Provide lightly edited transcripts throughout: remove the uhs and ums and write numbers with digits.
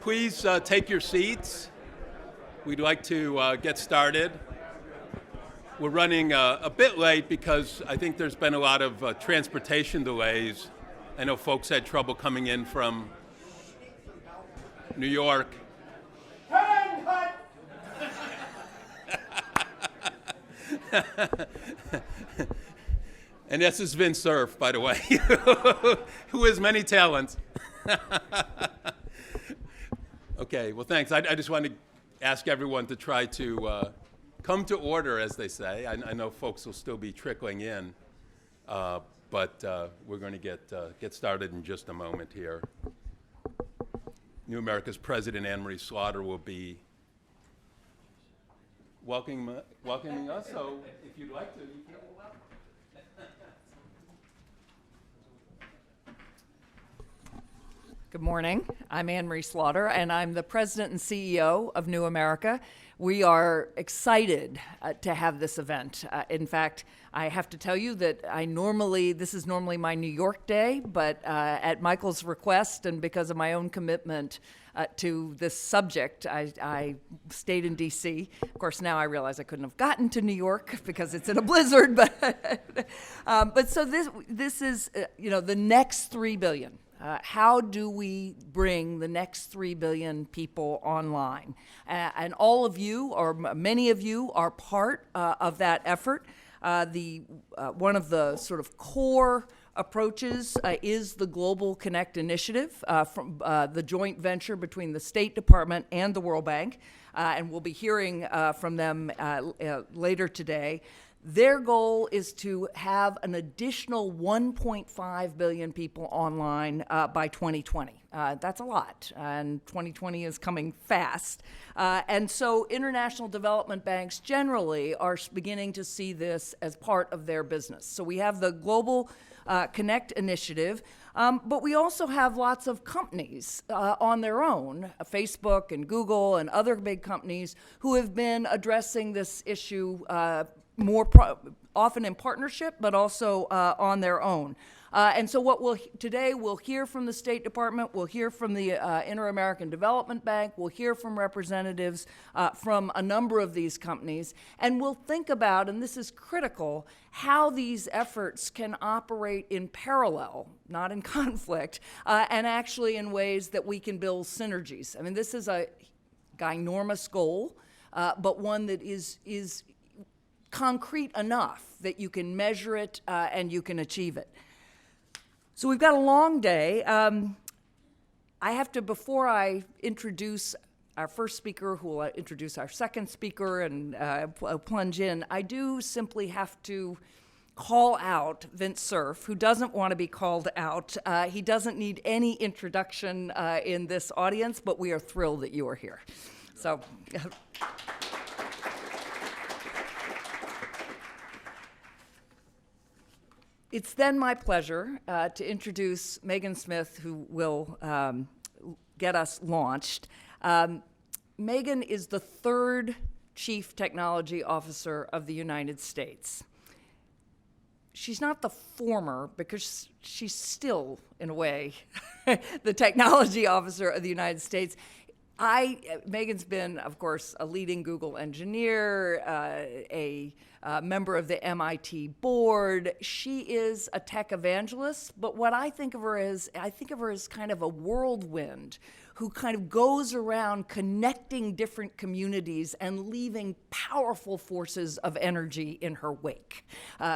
Please take your seats. We'd like to get started. We're running a bit late because I think there's been a lot of transportation delays. I know folks had trouble coming in from New York. And this is Vince Cerf, by the way, who has many talents. Okay, well, thanks. I just wanted to ask everyone to try to come to order, as they say. I know folks will still be trickling in, but we're going to get started in just a moment here. New America's President Anne-Marie Slaughter will be welcoming us, so if you'd like to, you can. Good morning. I'm Anne-Marie Slaughter, and I'm the President and CEO of New America. We are excited to have this event. In fact, I have to tell you that this is normally my New York day, but at Michael's request and because of my own commitment to this subject, I stayed in D.C. Of course, now I realize I couldn't have gotten to New York because it's in a blizzard, but so this is the next 3 billion. How do we bring the next 3 billion people online? And all of you, or many of you, are part of that effort. One of the sort of core approaches is the Global Connect Initiative, from the joint venture between the State Department and the World Bank. And we'll be hearing from them later today. Their goal is to have an additional 1.5 billion people online by 2020. That's a lot, and 2020 is coming fast. And so international development banks generally are beginning to see this as part of their business. So we have the Global Connect Initiative, but we also have lots of companies on their own, Facebook and Google and other big companies who have been addressing this issue often in partnership, but also on their own. And so today we'll hear from the State Department, we'll hear from the Inter-American Development Bank, we'll hear from representatives from a number of these companies, and we'll think about, and this is critical, how these efforts can operate in parallel, not in conflict, and actually in ways that we can build synergies. I mean, this is a ginormous goal, but one that is concrete enough that you can measure it and you can achieve it. So we've got a long day. I have to, before I introduce our first speaker, who will introduce our second speaker and plunge in, I do simply have to call out Vince Cerf, who doesn't want to be called out. He doesn't need any introduction in this audience, but we are thrilled that you are here. So. It's then my pleasure to introduce Megan Smith, who will get us launched. Megan is the third Chief Technology Officer of the United States. She's not the former, because she's still, in a way, the Technology Officer of the United States. Megan's been, of course, a leading Google engineer, a member of the MIT board. She is a tech evangelist, but what I think of her as kind of a whirlwind who kind of goes around connecting different communities and leaving powerful forces of energy in her wake.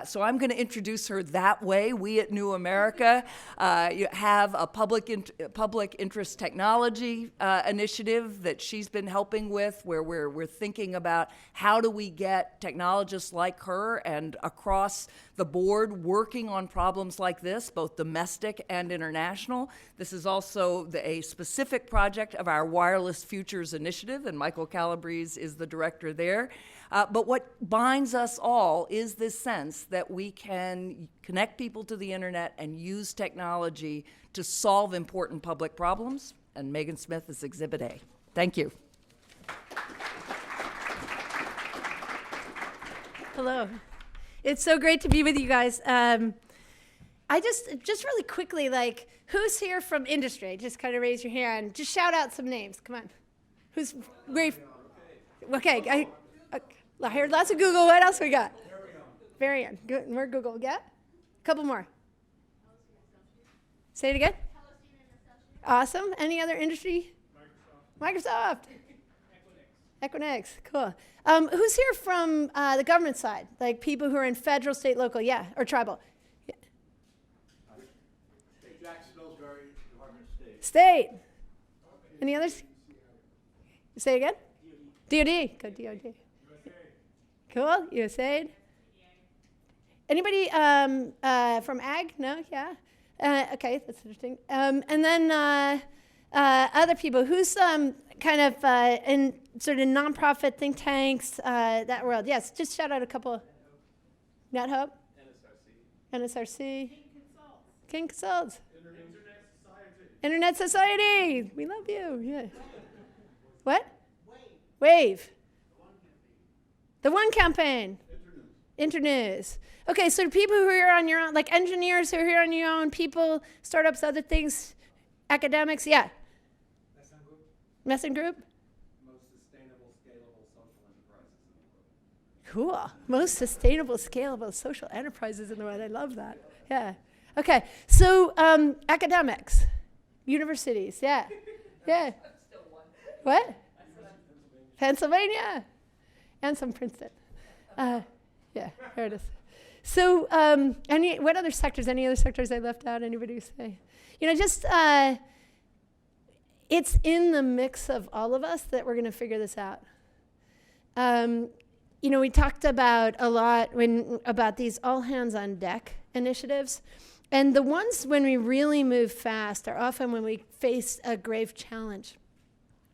So I'm going to introduce her that way. We at New America have a public interest technology initiative that she's been helping with, where we're thinking about how do we get technologists like her and across the board working on problems like this, both domestic and international. This is also a specific project of our Wireless Futures Initiative, and Michael Calabrese is the director there. But what binds us all is this sense that we can connect people to the internet and use technology to solve important public problems, and Megan Smith is Exhibit A. Thank you. Hello. It's so great to be with you guys. I just really quickly, Who's here from industry? Just kind of raise your hand. Just shout out some names. Come on. Who's great? Okay. I heard lots of Google. What else we got? Varian. Good. More Google. Yeah? A couple more. Say it again. Awesome. Any other industry? Microsoft. Equinix. Cool. Who's here from the government side? Like people who are in federal, state, local, yeah, or tribal? Yeah. Jacksonville's very Department of State. State. Any others? Say again? DOD. Go DOD. Cool. USAID. Anybody from ag? No? Yeah? Okay, that's interesting. And then other people. Who's kind of in sort of nonprofit think tanks, that world? Yes, just shout out a couple. NetHope. NSRC. King Consults. Internet Society. We love you. Yeah. What? Wave. The One Campaign. Internews. Okay, so people who are here on your own, like engineers who are here on your own, people, startups, other things, academics, yeah. Messon Group? Most sustainable, scalable social enterprises in the world. Cool. Most sustainable, scalable social enterprises in the world. I love that. Yeah. Okay, so academics, universities, yeah. Yeah. What? Pennsylvania. And some Princeton. Yeah, there it is. So what other sectors, any other sectors I left out? Anybody say? You know, just it's in the mix of all of us that we're going to figure this out. You know, we talked about a lot about these all hands on deck initiatives. And the ones when we really move fast are often when we face a grave challenge.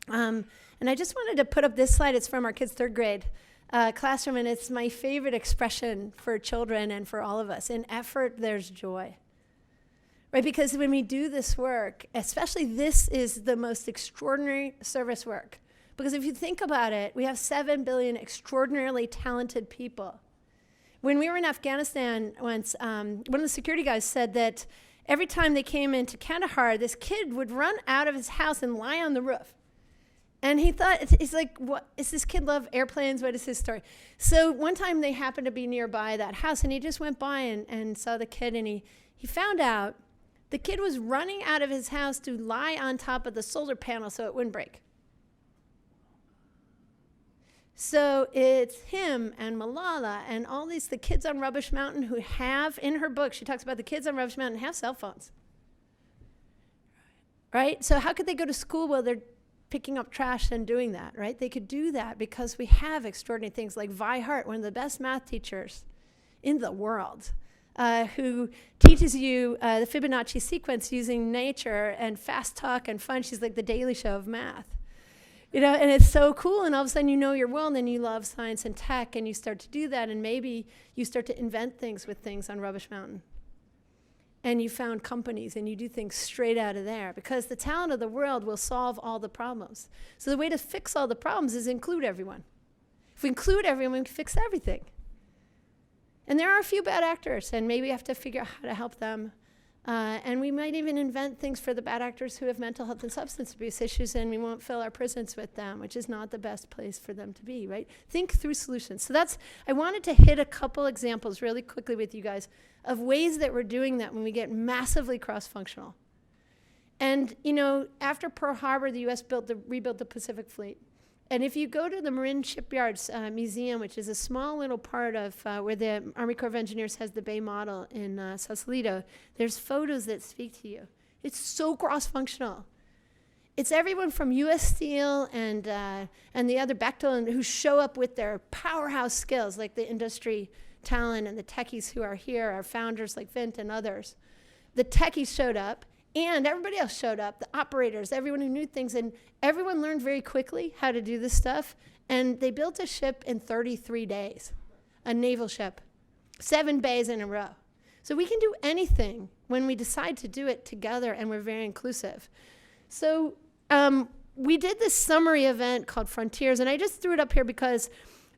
And I just wanted to put up this slide. It's from our kids' third grade classroom, and it's my favorite expression for children and for all of us. In effort, there's joy. Right? Because when we do this work, especially this is the most extraordinary service work. Because if you think about it, we have 7 billion extraordinarily talented people. When we were in Afghanistan once, one of the security guys said that every time they came into Kandahar, this kid would run out of his house and lie on the roof. And he thought, he's like, what, does this kid love airplanes? What is his story? So one time they happened to be nearby that house, and he just went by and saw the kid, and he found out the kid was running out of his house to lie on top of the solar panel so it wouldn't break. So it's him and Malala and all these, the kids on Rubbish Mountain who have, in her book, she talks about the kids on Rubbish Mountain have cell phones. Right? So how could they go to school while they're picking up trash and doing that, right? They could do that because we have extraordinary things like Vi Hart, one of the best math teachers in the world, who teaches you the Fibonacci sequence using nature and fast talk and fun. She's like the Daily Show of math. You know, and it's so cool, and all of a sudden you know your world, and you love science and tech, and you start to do that, and maybe you start to invent things with things on Rubbish Mountain. And you found companies, and you do things straight out of there, because the talent of the world will solve all the problems. So the way to fix all the problems is include everyone. If we include everyone, we can fix everything. And there are a few bad actors, and maybe we have to figure out how to help them. And we might even invent things for the bad actors who have mental health and substance abuse issues, and we won't fill our prisons with them, which is not the best place for them to be, right? Think through solutions. So I wanted to hit a couple examples really quickly with you guys of ways that we're doing that when we get massively cross-functional. And, you know, after Pearl Harbor, the U.S. rebuilt the Pacific Fleet. And if you go to the Marin Shipyards Museum, which is a small little part of where the Army Corps of Engineers has the Bay Model in Sausalito, there's photos that speak to you. It's so cross-functional. It's everyone from U.S. Steel and the other Bechtel who show up with their powerhouse skills, like the industry talent and the techies who are here, our founders like Vint and others. The techies showed up. And everybody else showed up, the operators, everyone who knew things, and everyone learned very quickly how to do this stuff. And they built a ship in 33 days, a naval ship, 7 bays in a row. So we can do anything when we decide to do it together, and we're very inclusive. So we did this summary event called Frontiers, and I just threw it up here because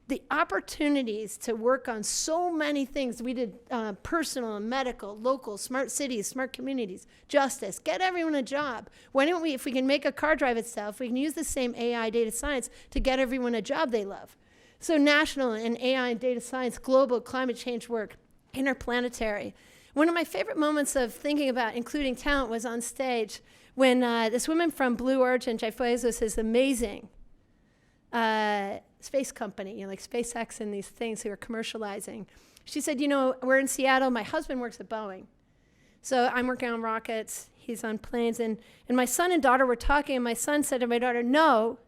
the opportunities to work on so many things. We did personal and medical, local, smart cities, smart communities, justice, get everyone a job. Why don't we, if we can make a car drive itself, we can use the same AI data science to get everyone a job they love. So national and AI and data science, global climate change work, interplanetary. One of my favorite moments of thinking about including talent was on stage when this woman from Blue Origin, Jeff Bezos, is amazing space company, like SpaceX and these things who are commercializing. She said, we're in Seattle, my husband works at Boeing. So I'm working on rockets, he's on planes, and my son and daughter were talking, and my son said to my daughter, no,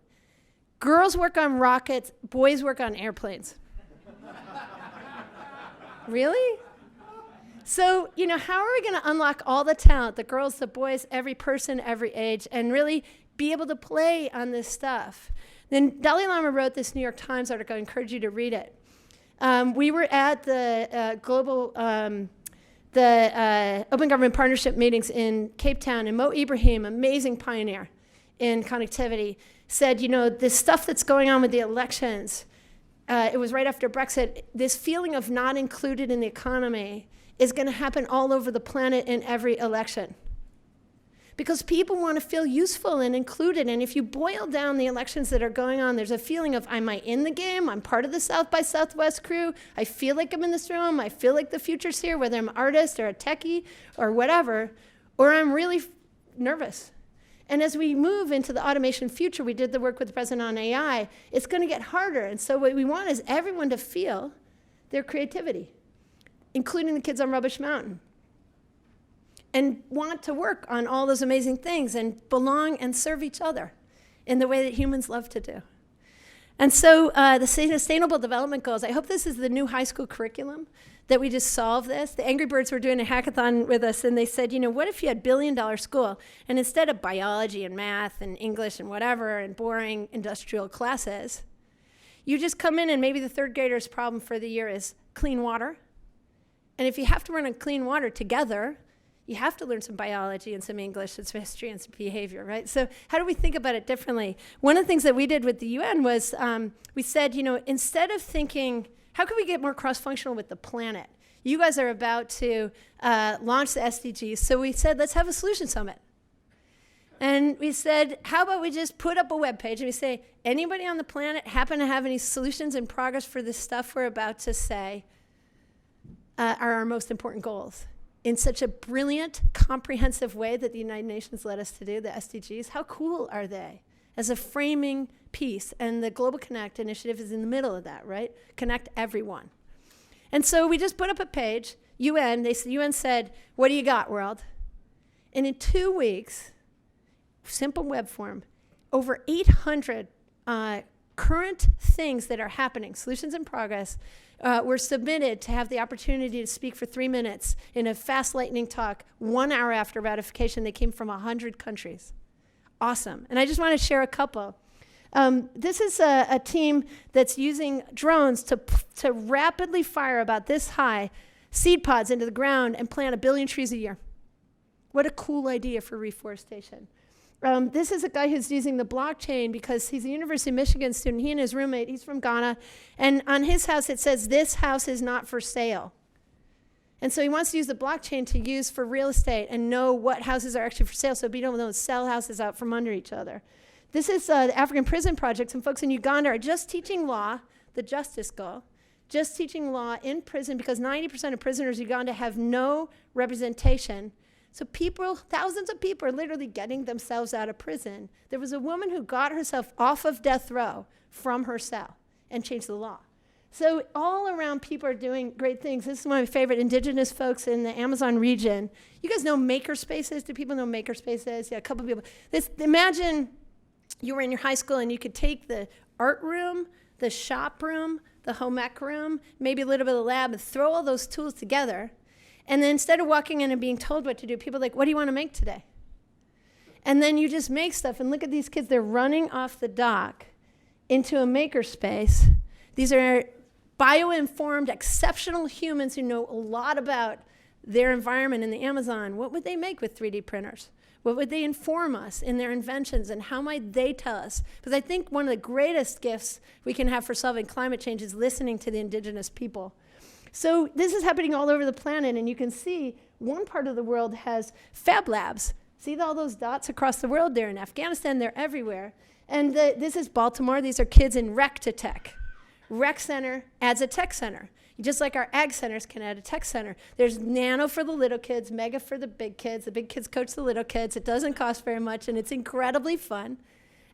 girls work on rockets, boys work on airplanes. Really? So, how are we going to unlock all the talent, the girls, the boys, every person, every age, and really be able to play on this stuff? Then Dalai Lama wrote this New York Times article. I encourage you to read it. We were at the Open Government Partnership meetings in Cape Town, and Mo Ibrahim, amazing pioneer in connectivity, said, this stuff that's going on with the elections, it was right after Brexit, this feeling of not included in the economy is going to happen all over the planet in every election. Because people want to feel useful and included. And if you boil down the elections that are going on, there's a feeling of, am I in the game? I'm part of the South by Southwest crew. I feel like I'm in this room. I feel like the future's here, whether I'm an artist or a techie or whatever, or I'm really nervous. And as we move into the automation future, we did the work with the president on AI, it's going to get harder. And so what we want is everyone to feel their creativity, including the kids on Rubbish Mountain, and want to work on all those amazing things and belong and serve each other in the way that humans love to do. And so the Sustainable Development Goals, I hope this is the new high school curriculum, that we just solve this. The Angry Birds were doing a hackathon with us, and they said, what if you had billion-dollar school, and instead of biology and math and English and whatever and boring industrial classes, you just come in and maybe the third grader's problem for the year is clean water. And if you have to run on clean water together, you have to learn some biology and some English and some history and some behavior, right? So how do we think about it differently? One of the things that we did with the UN was we said, instead of thinking, how can we get more cross-functional with the planet? You guys are about to launch the SDGs. So we said, let's have a solution summit. And we said, how about we just put up a webpage and we say, anybody on the planet happen to have any solutions in progress for this stuff we're about to say are our most important goals? In such a brilliant, comprehensive way that the United Nations led us to do, the SDGs. How cool are they as a framing piece? And the Global Connect initiative is in the middle of that, right? Connect everyone. And so we just put up a page, UN said, what do you got, world? And in 2 weeks, simple web form, over 800 current things that are happening, solutions in progress, were submitted to have the opportunity to speak for 3 minutes in a fast lightning talk 1 hour after ratification. They came from 100 countries. Awesome. And I just want to share a couple. This is a team that's using drones to rapidly fire about this high seed pods into the ground and plant 1 billion trees a year. What a cool idea for reforestation. This is a guy who's using the blockchain because he's a University of Michigan student. He and his roommate, he's from Ghana. And on his house, it says, this house is not for sale. And so he wants to use the blockchain to use for real estate and know what houses are actually for sale so people don't sell houses out from under each other. This is the African Prison Project. Some folks in Uganda are just teaching law, the justice goal, just teaching law in prison because 90% of prisoners in Uganda have no representation. So thousands of people are literally getting themselves out of prison. There was a woman who got herself off of death row from her cell and changed the law. So all around people are doing great things. This is one of my favorite indigenous folks in the Amazon region. You guys know makerspaces? Do people know makerspaces? Yeah, a couple of people. Imagine you were in your high school and you could take the art room, the shop room, the home ec room, maybe a little bit of the lab, and throw all those tools together. And then instead of walking in and being told what to do, people are like, what do you want to make today? And then you just make stuff. And look at these kids. They're running off the dock into a makerspace. These are bio-informed, exceptional humans who know a lot about their environment in the Amazon. What would they make with 3D printers? What would they inform us in their inventions, and how might they tell us? Because I think one of the greatest gifts we can have for solving climate change is listening to the indigenous people. So this is happening all over the planet, and you can see one part of the world has fab labs. See all those dots across the world? They're in Afghanistan, they're everywhere. And this is Baltimore. These are kids in rec to tech. Rec center adds a tech center. Just like our ag centers can add a tech center. There's nano for the little kids, mega for the big kids. The big kids coach the little kids. It doesn't cost very much, and it's incredibly fun.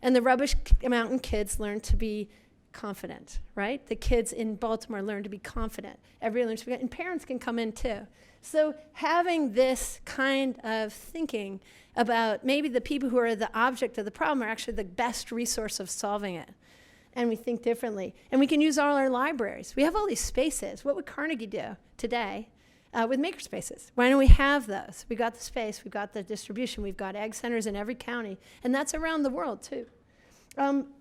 And the Rubbish Mountain kids learn to be confident, right? The kids in Baltimore learn to be confident. Everybody learns to be, and parents can come in too. So having this kind of thinking about maybe the people who are the object of the problem are actually the best resource of solving it. And we think differently. And we can use all our libraries. We have all these spaces. What would Carnegie do today with makerspaces? Why don't we have those? We got the space, we've got the distribution, we've got ag centers in every county, and that's around the world too.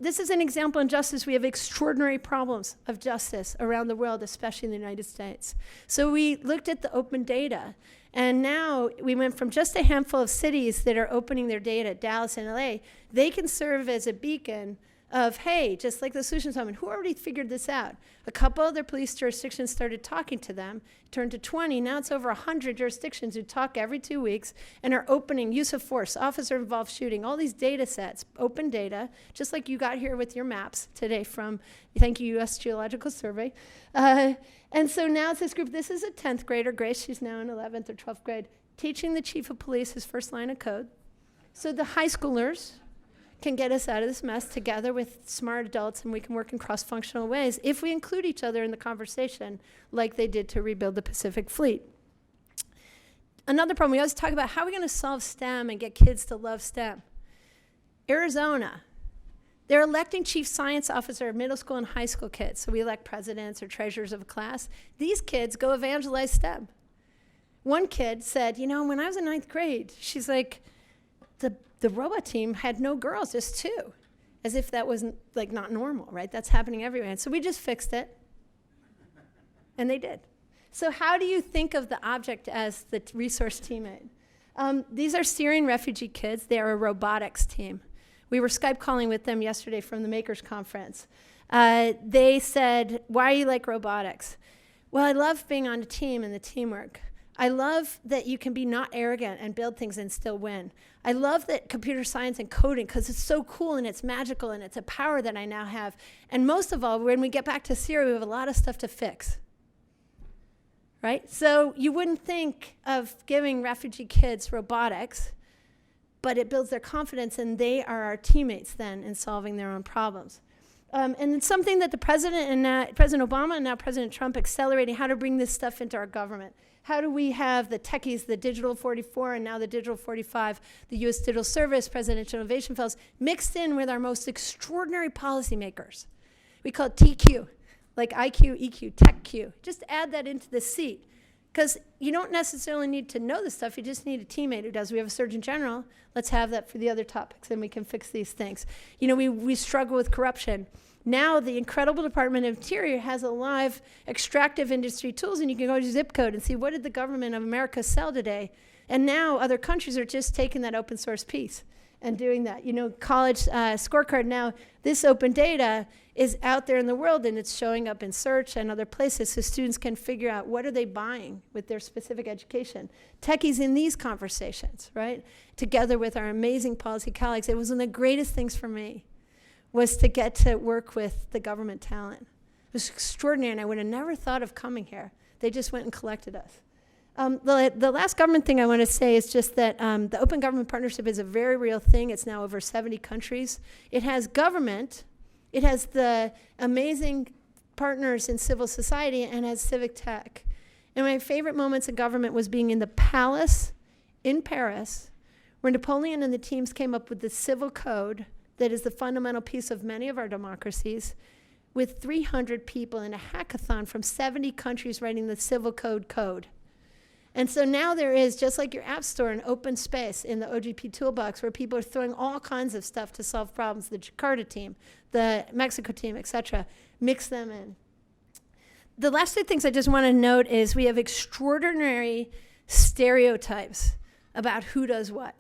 This is an example in justice. We have extraordinary problems of justice around the world, especially in the United States. So we looked at the open data, and now we went from just a handful of cities that are opening their data, Dallas and LA. They can serve as a beacon of, hey, just like the Solutions Summit, who already figured this out? A couple of their police jurisdictions started talking to them, turned to 20, now it's over 100 jurisdictions who talk every 2 weeks and are opening use of force, officer-involved shooting, all these data sets, open data, just like you got here with your maps today from, thank you, U.S. Geological Survey. And so now it's this group, this is a 10th grader, Grace, she's now in 11th or 12th grade, teaching the chief of police his first line of code. So the high schoolers can get us out of this mess together with smart adults, and we can work in cross-functional ways if we include each other in the conversation like they did to rebuild the Pacific Fleet. Another problem, we always talk about how are we going to solve STEM and get kids to love STEM. Arizona, they're electing chief science officer of middle school and high school kids. So we elect presidents or treasurers of a class. These kids go evangelize STEM. One kid said, you know, when I was in 9th grade, she's like, the robot team had no girls, just 2, as if that wasn't like not normal, right? That's happening everywhere. And so we just fixed it, and they did. So how do you think of the object as the resource teammate? These are Syrian refugee kids. They are a robotics team. We were Skype calling with them yesterday from the Makers Conference. They said, why do you like robotics? Well, I love being on a team and the teamwork. I love that you can be not arrogant and build things and still win. I love that computer science and coding, because it's so cool and it's magical and it's a power that I now have. And most of all, when we get back to Syria, we have a lot of stuff to fix. Right? So you wouldn't think of giving refugee kids robotics, but it builds their confidence, and they are our teammates then in solving their own problems. And it's something that the president and President Obama and now President Trump accelerating how to bring this stuff into our government. How do we have the techies, the Digital 44 and now the Digital 45, the U.S. Digital Service, Presidential Innovation Fellows, mixed in with our most extraordinary policymakers. We call it TQ, like IQ, EQ, Tech Q. Just add that into the seat. Because you don't necessarily need to know the stuff, you just need a teammate who does. We have a Surgeon General, let's have that for the other topics, and we can fix these things. You know, we struggle with corruption. Now the incredible Department of Interior has a live extractive industry tools, and you can go to zip code and see what did the government of America sell today. And now other countries are just taking that open source piece and doing that. You know, college scorecard now, this open data is out there in the world, and it's showing up in search and other places so students can figure out what are they buying with their specific education. Techies in these conversations, right? Together with our amazing policy colleagues. It was one of the greatest things for me was to get to work with the government talent. It was extraordinary, and I would have never thought of coming here. They just went and collected us. The last government thing I want to say is just that the Open Government Partnership is a very real thing. It's now over 70 countries. It has government, it has the amazing partners in civil society, and has civic tech. And my favorite moments in government was being in the palace in Paris, where Napoleon and the teams came up with the civil code that is the fundamental piece of many of our democracies, with 300 people in a hackathon from 70 countries writing the civil code. And so now there is, just like your app store, an open space in the OGP toolbox where people are throwing all kinds of stuff to solve problems, the Jakarta team, the Mexico team, et cetera, mix them in. The last 2 things I just want to note is we have extraordinary stereotypes about who does what.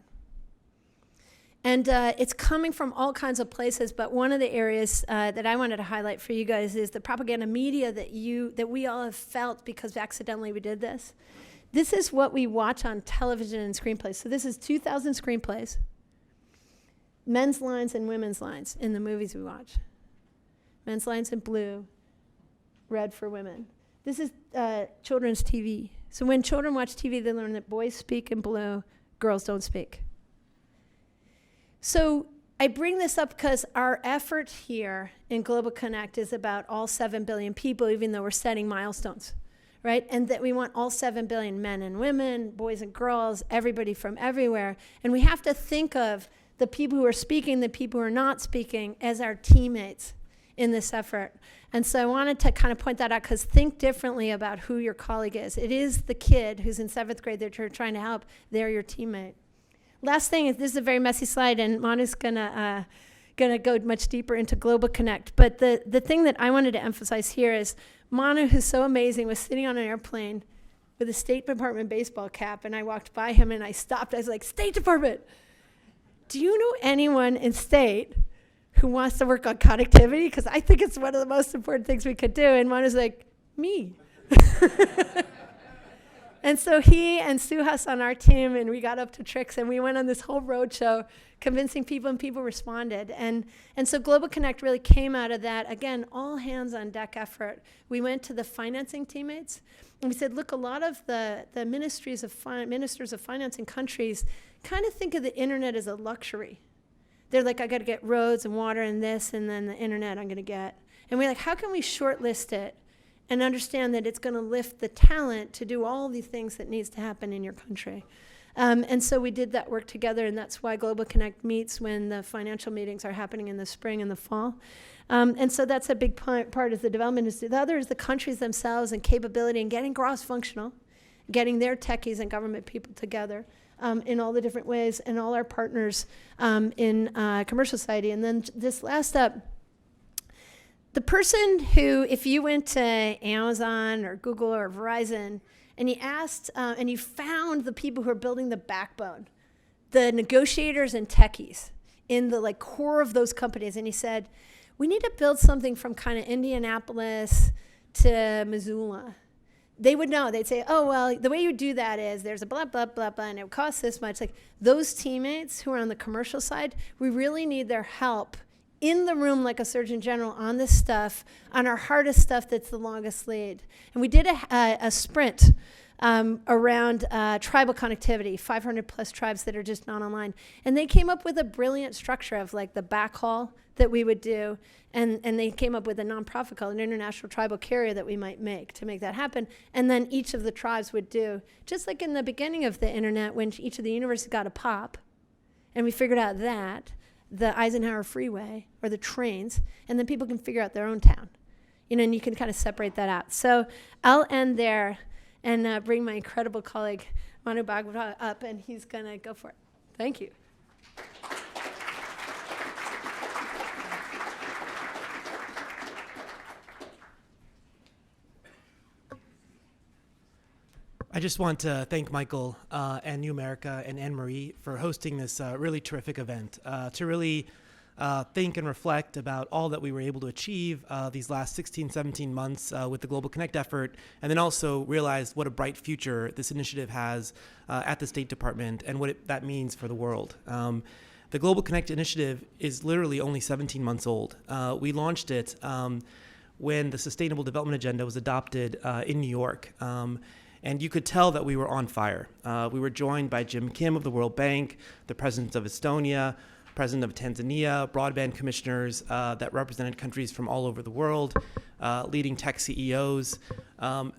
And it's coming from all kinds of places, but one of the areas that I wanted to highlight for you guys is the propaganda media that we all have felt because accidentally we did this. This is what we watch on television and screenplays. So this is 2,000 screenplays, men's lines and women's lines in the movies we watch. Men's lines in blue, red for women. This is children's TV. So when children watch TV, they learn that boys speak in blue, girls don't speak. So I bring this up because our effort here in Global Connect is about all 7 billion people, even though we're setting milestones, right? And that we want all 7 billion men and women, boys and girls, everybody from everywhere. And we have to think of the people who are speaking, the people who are not speaking, as our teammates in this effort. And so I wanted to kind of point that out, because think differently about who your colleague is. It is the kid who's in 7th grade that you're trying to help. They're your teammate. Last thing is, this is a very messy slide, and Manu's gonna go much deeper into Global Connect. But the thing that I wanted to emphasize here is Manu, who's so amazing, was sitting on an airplane with a State Department baseball cap, and I walked by him and I stopped. I was like, State Department, do you know anyone in State who wants to work on connectivity? Because I think it's one of the most important things we could do. And Manu's like, me. And so he and Suhas on our team, and we got up to Tricks, and we went on this whole road show convincing people, and people responded. And so Global Connect really came out of that, again, all hands on deck effort. We went to the financing teammates, and we said, look, a lot of the ministers of finance in countries kind of think of the internet as a luxury. They're like, I got to get roads and water and this, and then the internet I'm going to get. And we're like, how can we shortlist it and understand that it's going to lift the talent to do all these things that needs to happen in your country? And so we did that work together, and that's why Global Connect meets when the financial meetings are happening in the spring and the fall. And so that's a big part of the development industry. The other is the countries themselves and capability and getting cross-functional, getting their techies and government people together in all the different ways, and all our partners in commercial society. And then this last up, the person who, if you went to Amazon or Google or Verizon and you asked, and you found the people who are building the backbone, the negotiators and techies in the core of those companies, and he said, we need to build something from kind of Indianapolis to Missoula, they would know. They'd say, oh, well, the way you do that is there's a blah, blah, blah, blah, and it costs this much. Like those teammates who are on the commercial side, we really need their help in the room like a surgeon general on this stuff, on our hardest stuff that's the longest lead. And we did a sprint around tribal connectivity, 500 plus tribes that are just not online. And they came up with a brilliant structure of like the backhaul that we would do. And they came up with a nonprofit called an international tribal carrier that we might make to make that happen. And then each of the tribes would do, just like in the beginning of the internet when each of the universities got a POP, and we figured out that, the Eisenhower Freeway or the trains, and then people can figure out their own town. You know, and you can kind of separate that out. So I'll end there and bring my incredible colleague Manu Bhagwat up, and he's going to go for it. Thank you. I just want to thank Michael and New America and Anne-Marie for hosting this really terrific event, to really think and reflect about all that we were able to achieve these last 16, 17 months with the Global Connect effort, and then also realize what a bright future this initiative has at the State Department and what that means for the world. The Global Connect initiative is literally only 17 months old. We launched it when the Sustainable Development Agenda was adopted in New York. And you could tell that we were on fire. We were joined by Jim Kim of the World Bank, the president of Estonia, president of Tanzania, broadband commissioners that represented countries from all over the world, leading tech CEOs.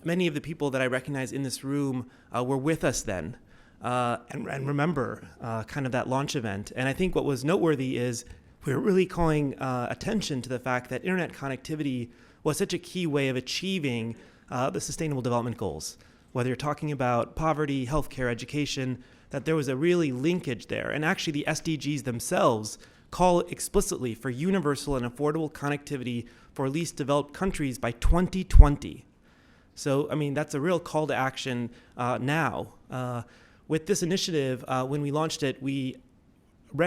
Many of the people that I recognize in this room were with us then and remember kind of that launch event. And I think what was noteworthy is we were really calling attention to the fact that internet connectivity was such a key way of achieving the Sustainable Development Goals. Whether you're talking about poverty, healthcare, education, that there was a really linkage there. And actually the SDGs themselves call explicitly for universal and affordable connectivity for least developed countries by 2020. So, I mean, that's a real call to action now. With this initiative, when we launched it, we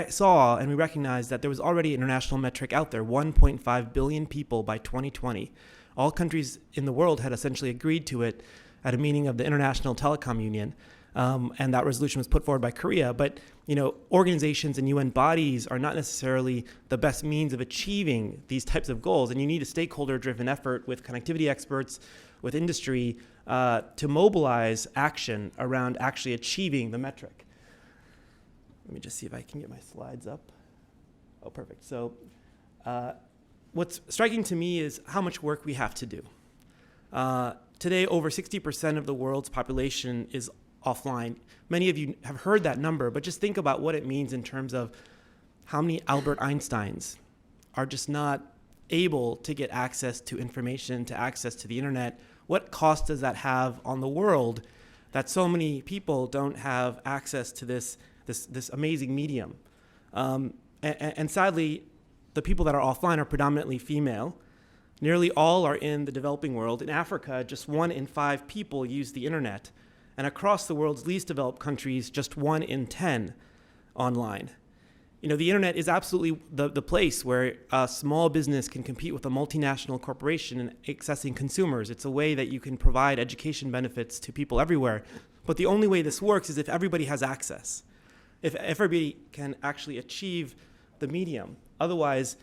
saw and we recognized that there was already an international metric out there, 1.5 billion people by 2020. All countries in the world had essentially agreed to it at a meeting of the International Telecom Union, and that resolution was put forward by Korea. But organizations and UN bodies are not necessarily the best means of achieving these types of goals, and you need a stakeholder-driven effort with connectivity experts, with industry, to mobilize action around actually achieving the metric. Let me just see if I can get my slides up. Oh, perfect. So what's striking to me is how much work we have to do. Today, over 60% of the world's population is offline. Many of you have heard that number, but just think about what it means in terms of how many Albert Einsteins are just not able to get access to information, to access to the internet. What cost does that have on the world that so many people don't have access to this amazing medium? And sadly, the people that are offline are predominantly female. Nearly all are in the developing world. In Africa, just 1 in 5 people use the internet. And across the world's least developed countries, just 1 in 10 online. The internet is absolutely the place where a small business can compete with a multinational corporation in accessing consumers. It's a way that you can provide education benefits to people everywhere. But the only way this works is if everybody has access, if everybody can actually achieve the medium. Otherwise,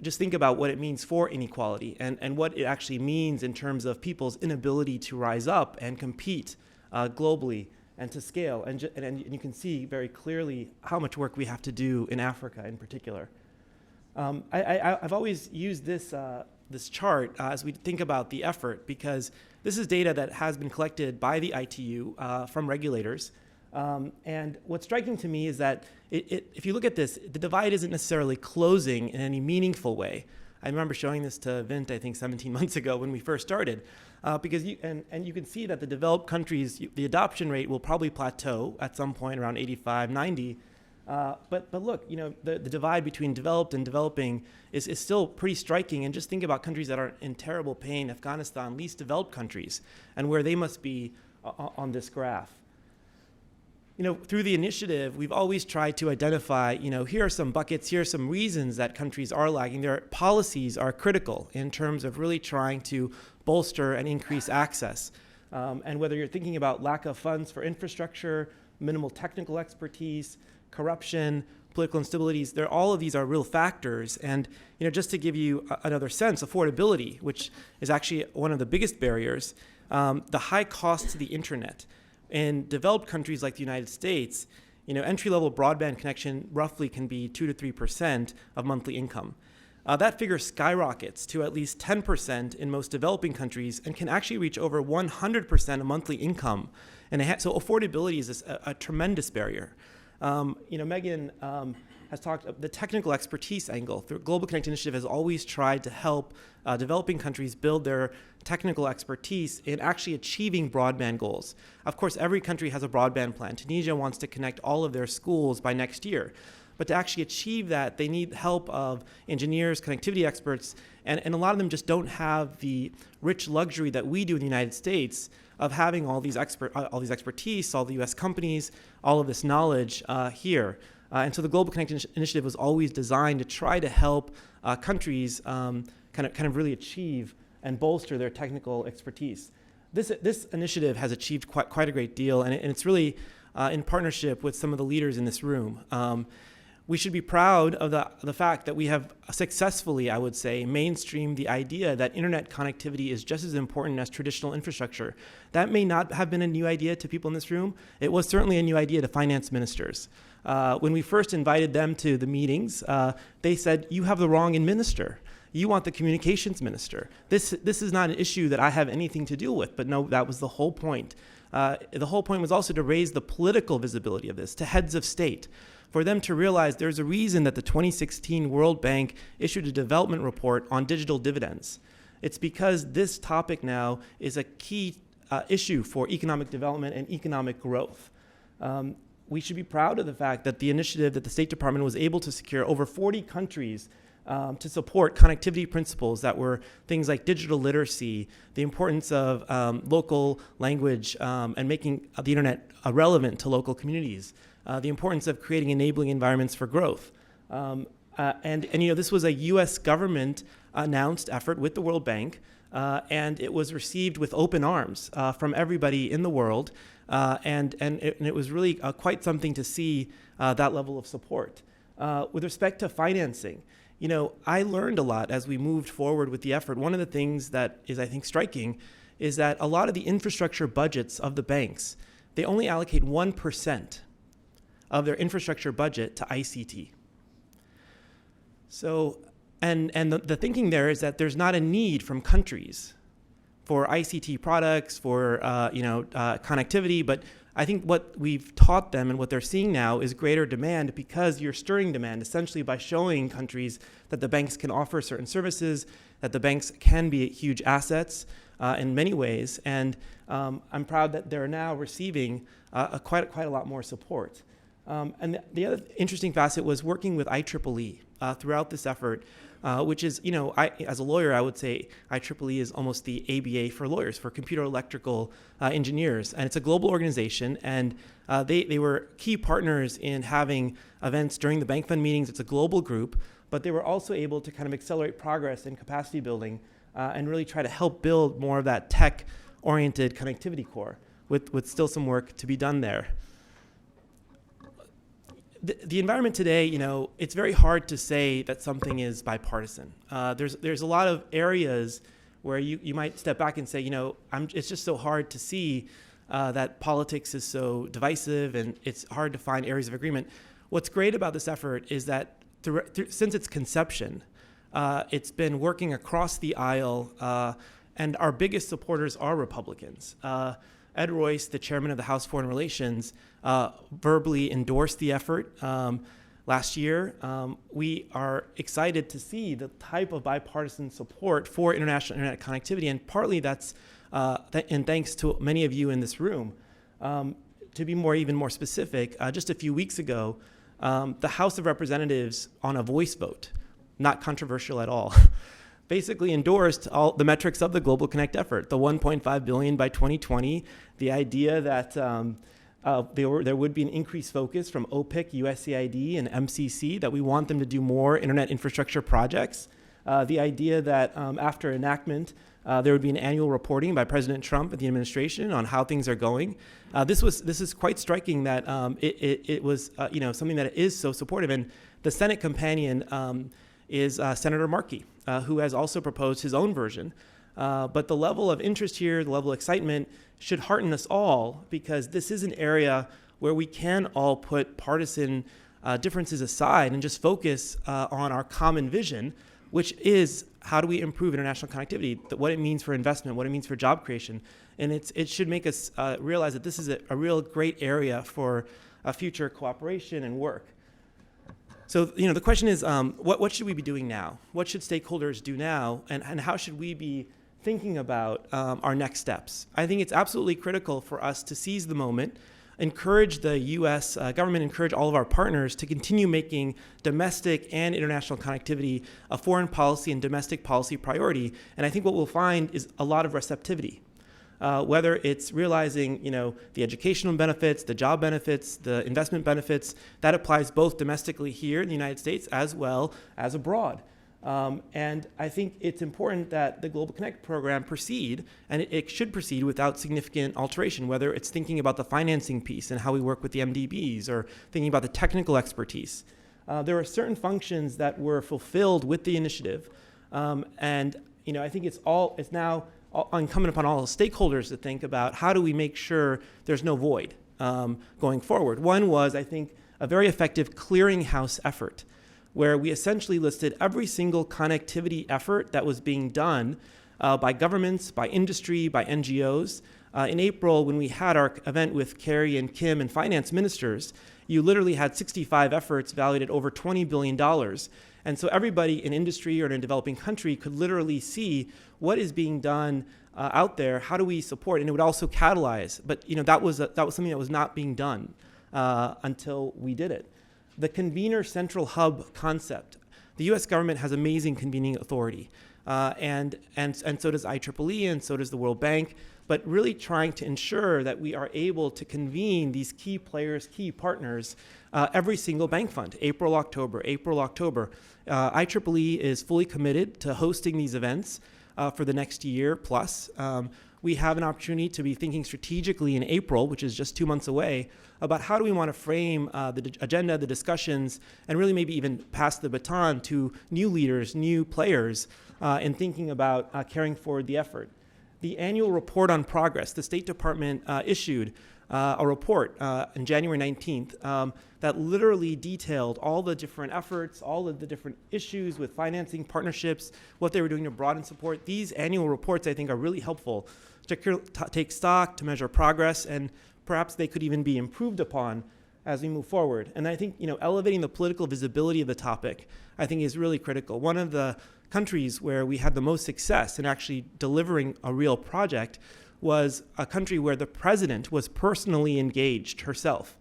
just think about what it means for inequality and what it actually means in terms of people's inability to rise up and compete globally and to scale. And you can see very clearly how much work we have to do in Africa in particular. I've always used this chart as we think about the effort, because this is data that has been collected by the ITU from regulators. And what's striking to me is that if you look at this, the divide isn't necessarily closing in any meaningful way. I remember showing this to Vint, I think 17 months ago when we first started, because you can see that the developed countries, the adoption rate will probably plateau at some point around 85, 90. But look, the divide between developed and developing is still pretty striking. And just think about countries that are in terrible pain, Afghanistan, least developed countries, and where they must be on this graph. Through the initiative, we've always tried to identify, here are some buckets, here are some reasons that countries are lagging. Their policies are critical in terms of really trying to bolster and increase access. And whether you're thinking about lack of funds for infrastructure, minimal technical expertise, corruption, political instabilities, all of these are real factors. And just to give you another sense, affordability, which is actually one of the biggest barriers, the high cost to the internet. In developed countries like the United States, entry-level broadband connection roughly can be 2 to 3% of monthly income. That figure skyrockets to at least 10% in most developing countries and can actually reach over 100% of monthly income. And so affordability is a tremendous barrier. Megan has talked the technical expertise angle. The Global Connect Initiative has always tried to help developing countries build their technical expertise in actually achieving broadband goals. Of course, every country has a broadband plan. Tunisia wants to connect all of their schools by next year. But to actually achieve that, they need help of engineers, connectivity experts, and a lot of them just don't have the rich luxury that we do in the United States of having all these expertise, all the U.S. companies, all of this knowledge here. And so the Global Connect Initiative was always designed to try to help countries kind of really achieve and bolster their technical expertise. This initiative has achieved quite a great deal, and it's really in partnership with some of the leaders in this room. We should be proud of the fact that we have successfully, I would say, mainstreamed the idea that internet connectivity is just as important as traditional infrastructure. That may not have been a new idea to people in this room. It was certainly a new idea to finance ministers. When we first invited them to the meetings, they said, "You have the wrong minister. You want the communications minister. This is not an issue that I have anything to deal with." But no, that was the whole point. The whole point was also to raise the political visibility of this to heads of state, for them to realize there's a reason that the 2016 World Bank issued a development report on digital dividends. It's because this topic now is a key issue for economic development and economic growth. We should be proud of the fact that the initiative that the State Department was able to secure over 40 countries to support connectivity principles that were things like digital literacy, the importance of local language and making the internet relevant to local communities, the importance of creating enabling environments for growth. And this was a U.S. government announced effort with the World Bank, and it was received with open arms from everybody in the world, and it was really quite something to see that level of support. With respect to financing, I learned a lot as we moved forward with the effort. One of the things that is, I think, striking is that a lot of the infrastructure budgets of the banks, they only allocate 1% of their infrastructure budget to ICT. So, and the thinking there is that there's not a need from countries for ICT products, for connectivity, but I think what we've taught them and what they're seeing now is greater demand, because you're stirring demand essentially by showing countries that the banks can offer certain services, that the banks can be huge assets in many ways, and I'm proud that they're now receiving quite a lot more support. And the other interesting facet was working with IEEE throughout this effort, which is, as a lawyer, I would say IEEE is almost the ABA for lawyers, for computer electrical engineers. And it's a global organization, and they were key partners in having events during the Bank Fund meetings. It's a global group, but they were also able to kind of accelerate progress in capacity building and really try to help build more of that tech-oriented connectivity core, with still some work to be done there. The environment today, it's very hard to say that something is bipartisan. There's a lot of areas where you might step back and say, it's just so hard to see that politics is so divisive, and it's hard to find areas of agreement. What's great about this effort is that since its conception, it's been working across the aisle, and our biggest supporters are Republicans. Ed Royce, the chairman of the House Foreign Relations, verbally endorsed the effort last year. We are excited to see the type of bipartisan support for international internet connectivity, and partly that's and thanks to many of you in this room. To be even more specific, just a few weeks ago, the House of Representatives, on a voice vote, not controversial at all, basically endorsed all the metrics of the Global Connect effort, the $1.5 billion by 2020, the idea that there would be an increased focus from OPIC, USAID, and MCC, that we want them to do more internet infrastructure projects, the idea that after enactment, there would be an annual reporting by President Trump and the administration on how things are going. This is quite striking that it was something that is so supportive. And the Senate companion is Senator Markey, who has also proposed his own version. But the level of interest here, the level of excitement should hearten us all, because this is an area where we can all put partisan differences aside and just focus on our common vision, which is how do we improve international connectivity, what it means for investment, what it means for job creation. And it should make us realize that this is a real great area for future cooperation and work. So, the question is, what should we be doing now? What should stakeholders do now? And how should we be thinking about our next steps? I think it's absolutely critical for us to seize the moment, encourage the U.S. Government, encourage all of our partners to continue making domestic and international connectivity a foreign policy and domestic policy priority. And I think what we'll find is a lot of receptivity. Whether it's realizing, the educational benefits, the job benefits, the investment benefits, that applies both domestically here in the United States as well as abroad. And I think it's important that the Global Connect program proceed, and it should proceed without significant alteration, whether it's thinking about the financing piece and how we work with the MDBs, or thinking about the technical expertise. There are certain functions that were fulfilled with the initiative, and I think it's now incumbent upon all stakeholders to think about how do we make sure there's no void going forward. One was, I think, a very effective clearinghouse effort, where we essentially listed every single connectivity effort that was being done by governments, by industry, by NGOs. In April, when we had our event with Kerry and Kim and finance ministers, you literally had 65 efforts valued at over $20 billion. And so everybody in industry or in a developing country could literally see what is being done out there, how do we support, and it would also catalyze. But that was something that was not being done until we did it. The convener central hub concept, the U.S. government has amazing convening authority, and so does IEEE, and so does the World Bank. But really trying to ensure that we are able to convene these key players, key partners, every single bank fund, April, October. IEEE is fully committed to hosting these events for the next year plus. We have an opportunity to be thinking strategically in April, which is just 2 months away, about how do we want to frame the agenda, the discussions, and really maybe even pass the baton to new leaders, new players, in thinking about carrying forward the effort. The annual report on progress, the State Department issued a report on January 19th that literally detailed all the different efforts, all of the different issues with financing, partnerships, what they were doing to broaden support. These annual reports, I think, are really helpful to take stock, to measure progress, and perhaps they could even be improved upon as we move forward. And I think, elevating the political visibility of the topic, I think, is really critical. One of the countries where we had the most success in actually delivering a real project was a country where the president was personally engaged herself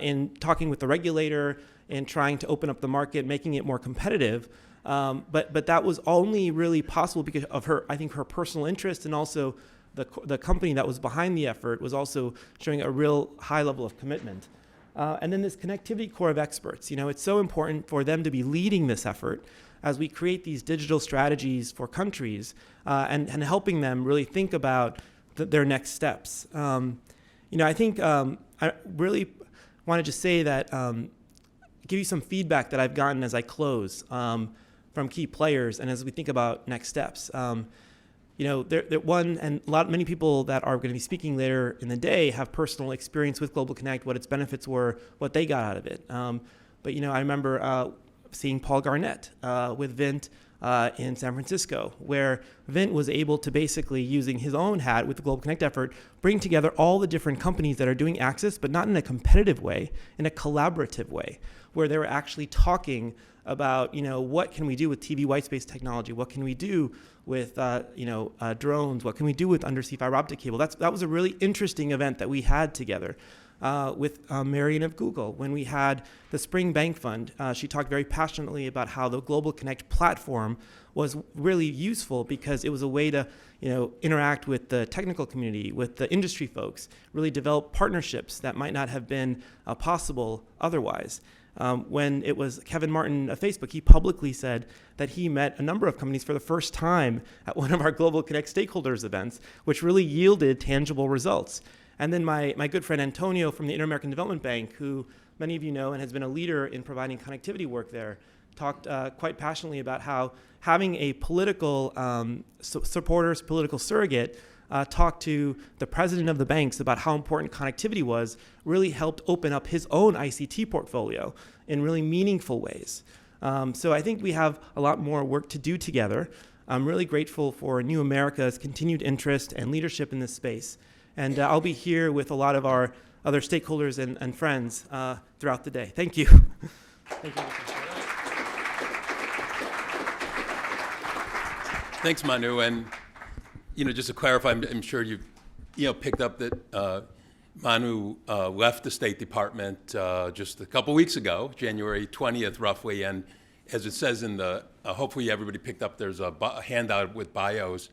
in talking with the regulator and trying to open up the market, making it more competitive. But that was only really possible because of her, I think, her personal interest, and also the company that was behind the effort was also showing a real high level of commitment. And then this connectivity core of experts, it's so important for them to be leading this effort as we create these digital strategies for countries and helping them really think about their next steps. I think I really want to just say that, give you some feedback that I've gotten as I close from key players and as we think about next steps. Many people that are going to be speaking later in the day have personal experience with Global Connect, what its benefits were, what they got out of it. But I remember seeing Paul Garnett with Vint in San Francisco, where Vint was able to basically, using his own hat with the Global Connect effort, bring together all the different companies that are doing access, but not in a competitive way, in a collaborative way, where they were actually talking about, what can we do with TV whitespace technology? What can we do with, drones? What can we do with undersea fiber optic cable? That was a really interesting event that we had together. With Marian of Google. When we had the Spring Bank Fund, she talked very passionately about how the Global Connect platform was really useful because it was a way to interact with the technical community, with the industry folks, really develop partnerships that might not have been possible otherwise. When it was Kevin Martin of Facebook, he publicly said that he met a number of companies for the first time at one of our Global Connect stakeholders events, which really yielded tangible results. And then my good friend Antonio from the Inter-American Development Bank, who many of you know and has been a leader in providing connectivity work there, talked quite passionately about how having a political supporters, political surrogate, talk to the president of the banks about how important connectivity was, really helped open up his own ICT portfolio in really meaningful ways. So I think we have a lot more work to do together. I'm really grateful for New America's continued interest and leadership in this space. And I'll be here with a lot of our other stakeholders and friends throughout the day. Thank you. Thank you. Thanks, Manu. And just to clarify, I'm sure you've picked up that Manu left the State Department just a couple weeks ago, January 20th, roughly. And as it says in the, hopefully everybody picked up, there's a handout with bios.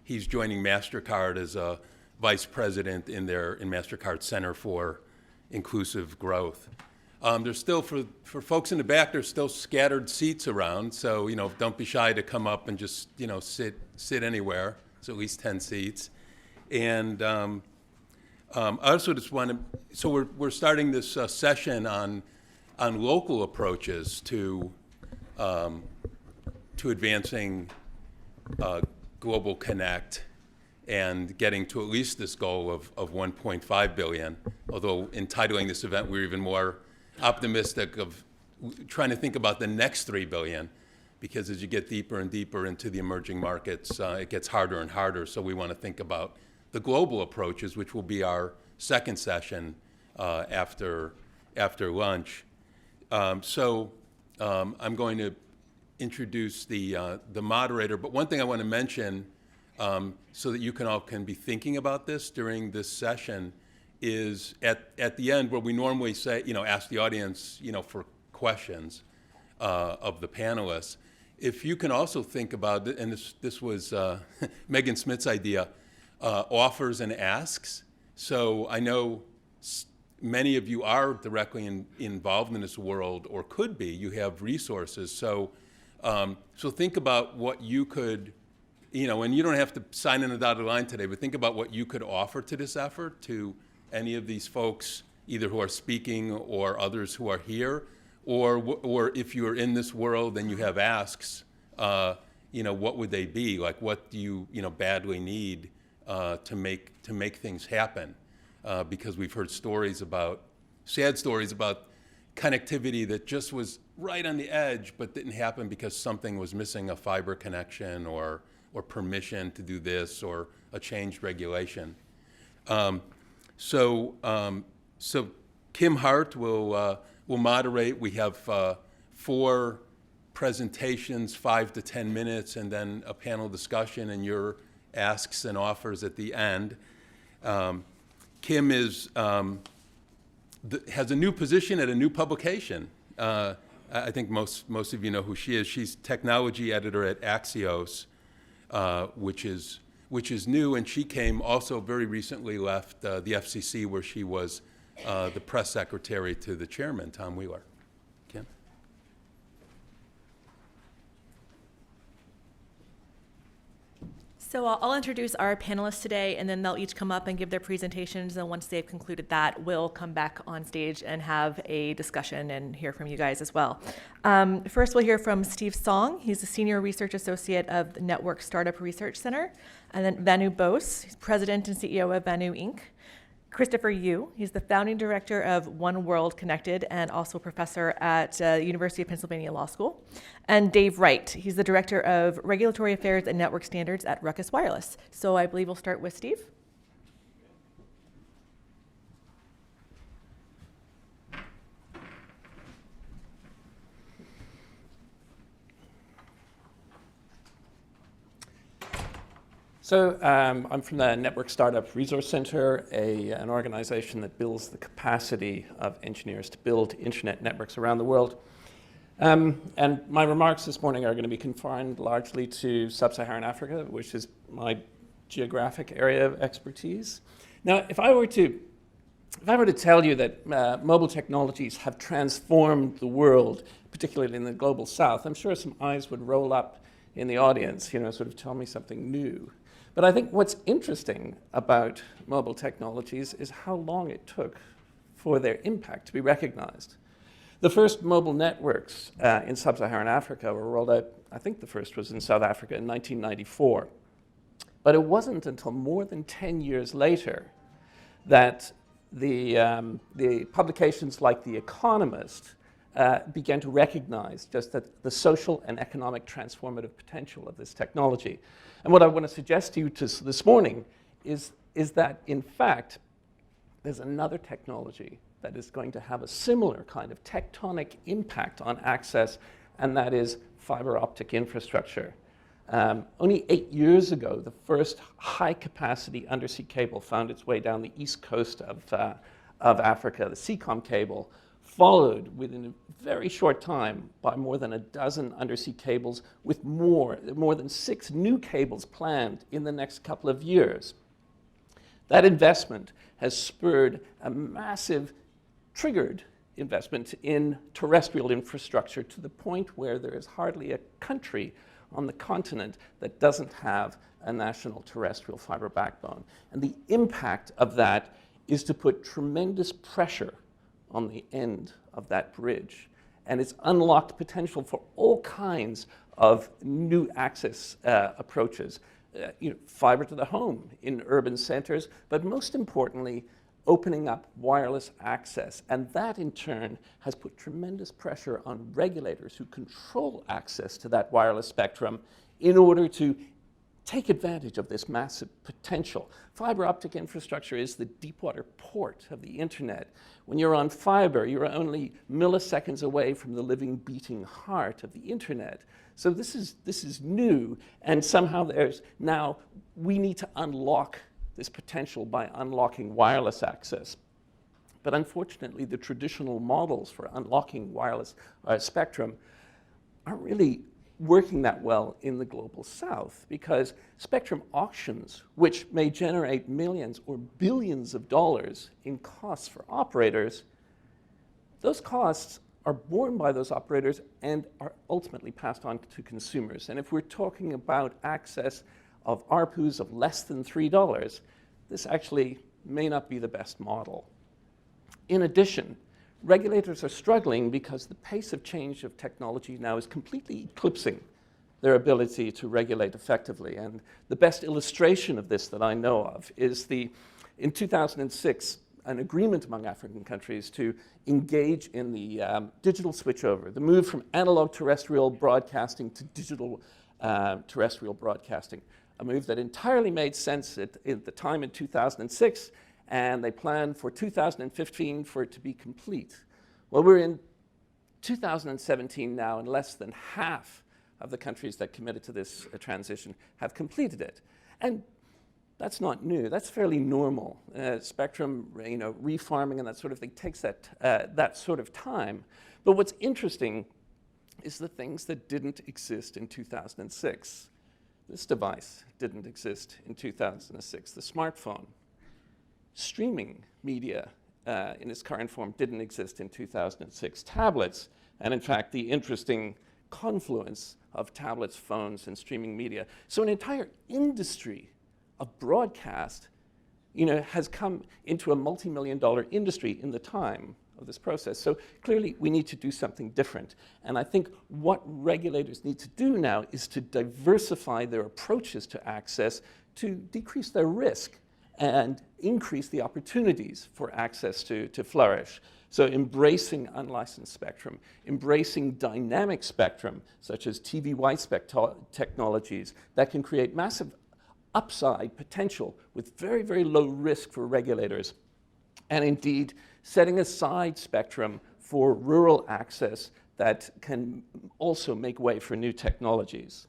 He's joining MasterCard as a vice president in MasterCard Center for Inclusive Growth. There's still, for folks in the back, there's still scattered seats around. So, don't be shy to come up and just, sit anywhere. It's at least 10 seats. And I also just want to, so we're starting this session on local approaches to advancing Global Connect and getting to at least this goal of 1.5 billion. Although in titling this event, we're even more optimistic of trying to think about the next 3 billion, because as you get deeper and deeper into the emerging markets, it gets harder and harder. So we want to think about the global approaches, which will be our second session after lunch. So I'm going to introduce the moderator, but one thing I want to mention, so that you can be thinking about this during this session, is at the end where we normally say, ask the audience, for questions. of the panelists. If you can also think about, and this was Megan Smith's idea, offers and asks. So I know many of you are directly involved in this world, or could be. You have resources. So think about what you could, and you don't have to sign in a dotted line today, but think about what you could offer to this effort, to any of these folks, either who are speaking or others who are here, or if you're in this world and you have asks, what would they be? Like, what do you, badly need to make things happen? Because we've heard sad stories about connectivity that just was right on the edge, but didn't happen because something was missing, a fiber connection or permission to do this, or a changed regulation. So Kim Hart will moderate. We have 4 presentations, 5 to 10 minutes, and then a panel discussion and your asks and offers at the end. Kim has a new position at a new publication. I think most of you know who she is. She's technology editor at Axios, which is new, and she came also very recently, left the FCC, where she was the press secretary to the chairman, Tom Wheeler. Kim? So I'll introduce our panelists today, and then they'll each come up and give their presentations, and once they've concluded that, we'll come back on stage and have a discussion and hear from you guys as well. First, we'll hear from Steve Song. He's the Senior Research Associate of the Network Startup Research Center. And then Vanu Bose, he's President and CEO of Vanu Inc. Christopher Yu, he's the founding director of One World Connected and also professor at the University of Pennsylvania Law School. And Dave Wright, he's the director of Regulatory Affairs and Network Standards at Ruckus Wireless. So I believe we'll start with Steve. So I'm from the Network Startup Resource Center, an organization that builds the capacity of engineers to build internet networks around the world. And my remarks this morning are going to be confined largely to sub-Saharan Africa, which is my geographic area of expertise. Now, if I were to tell you that mobile technologies have transformed the world, particularly in the global south, I'm sure some eyes would roll up in the audience, sort of tell me something new. But I think what's interesting about mobile technologies is how long it took for their impact to be recognized. The first mobile networks in sub-Saharan Africa were rolled out, I think the first was in South Africa in 1994. But it wasn't until more than 10 years later that the publications like The Economist began to recognize just that the social and economic transformative potential of this technology. And what I want to suggest to you this morning is that, in fact, there's another technology that is going to have a similar kind of tectonic impact on access, and that is fiber optic infrastructure. Only 8 years ago, the first high-capacity undersea cable found its way down the east coast of Africa, the Seacom cable, followed within a very short time by more than a dozen undersea cables, with more than 6 new cables planned in the next couple of years. That investment has spurred a massive, triggered investment in terrestrial infrastructure to the point where there is hardly a country on the continent that doesn't have a national terrestrial fiber backbone. And the impact of that is to put tremendous pressure on the end of that bridge. And it's unlocked potential for all kinds of new access approaches. Fiber to the home in urban centers, but most importantly, opening up wireless access. And that, in turn, has put tremendous pressure on regulators who control access to that wireless spectrum in order to take advantage of this massive potential. Fiber optic infrastructure is the deepwater port of the internet. When you're on fiber, you're only milliseconds away from the living, beating heart of the internet. So this is new, and somehow we need to unlock this potential by unlocking wireless access. But unfortunately, the traditional models for unlocking wireless spectrum aren't really working that well in the global south, because spectrum auctions, which may generate millions or billions of dollars in costs for operators, those costs are borne by those operators and are ultimately passed on to consumers. And if we're talking about access of ARPUs of less than $3, this actually may not be the best model. In addition, regulators are struggling because the pace of change of technology now is completely eclipsing their ability to regulate effectively. And the best illustration of this that I know of is in 2006, an agreement among African countries to engage in the digital switchover, the move from analog terrestrial broadcasting to digital terrestrial broadcasting, a move that entirely made sense at the time in 2006, and they planned for 2015 for it to be complete. Well, we're in 2017 now, and less than half of the countries that committed to this transition have completed it. And that's not new. That's fairly normal. Spectrum, refarming and that sort of thing takes that sort of time. But what's interesting is the things that didn't exist in 2006. This device didn't exist in 2006, the smartphone. Streaming media in its current form didn't exist in 2006. Tablets, and in fact, the interesting confluence of tablets, phones, and streaming media. So an entire industry of broadcast, has come into a multi-million-dollar industry in the time of this process. So clearly, we need to do something different. And I think what regulators need to do now is to diversify their approaches to access to decrease their risk and increase the opportunities for access to flourish. So embracing unlicensed spectrum, embracing dynamic spectrum, such as TV widespec technologies that can create massive upside potential with very, very low risk for regulators. And indeed, setting aside spectrum for rural access that can also make way for new technologies.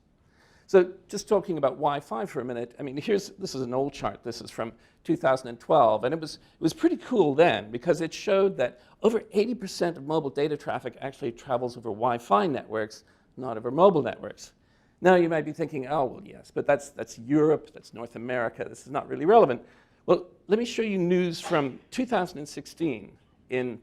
So just talking about Wi-Fi for a minute, this is an old chart. This is from 2012, and it was pretty cool then because it showed that over 80% of mobile data traffic actually travels over Wi-Fi networks, not over mobile networks. Now you might be thinking, oh, well, yes, but that's Europe, that's North America, this is not really relevant. Well, let me show you news from 2016 in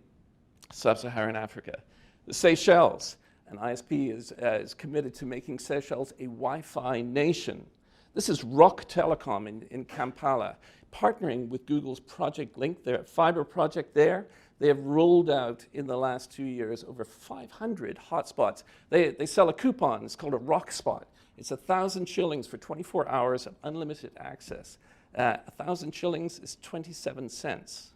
sub-Saharan Africa. The Seychelles. An ISP is committed to making Seychelles a Wi-Fi nation. This is Rock Telecom in Kampala, partnering with Google's Project Link, their fiber project there. They have rolled out in the last 2 years over 500 hotspots. They sell a coupon, it's called a Rock Spot. It's 1,000 shillings for 24 hours of unlimited access. 1,000 shillings is 27 cents.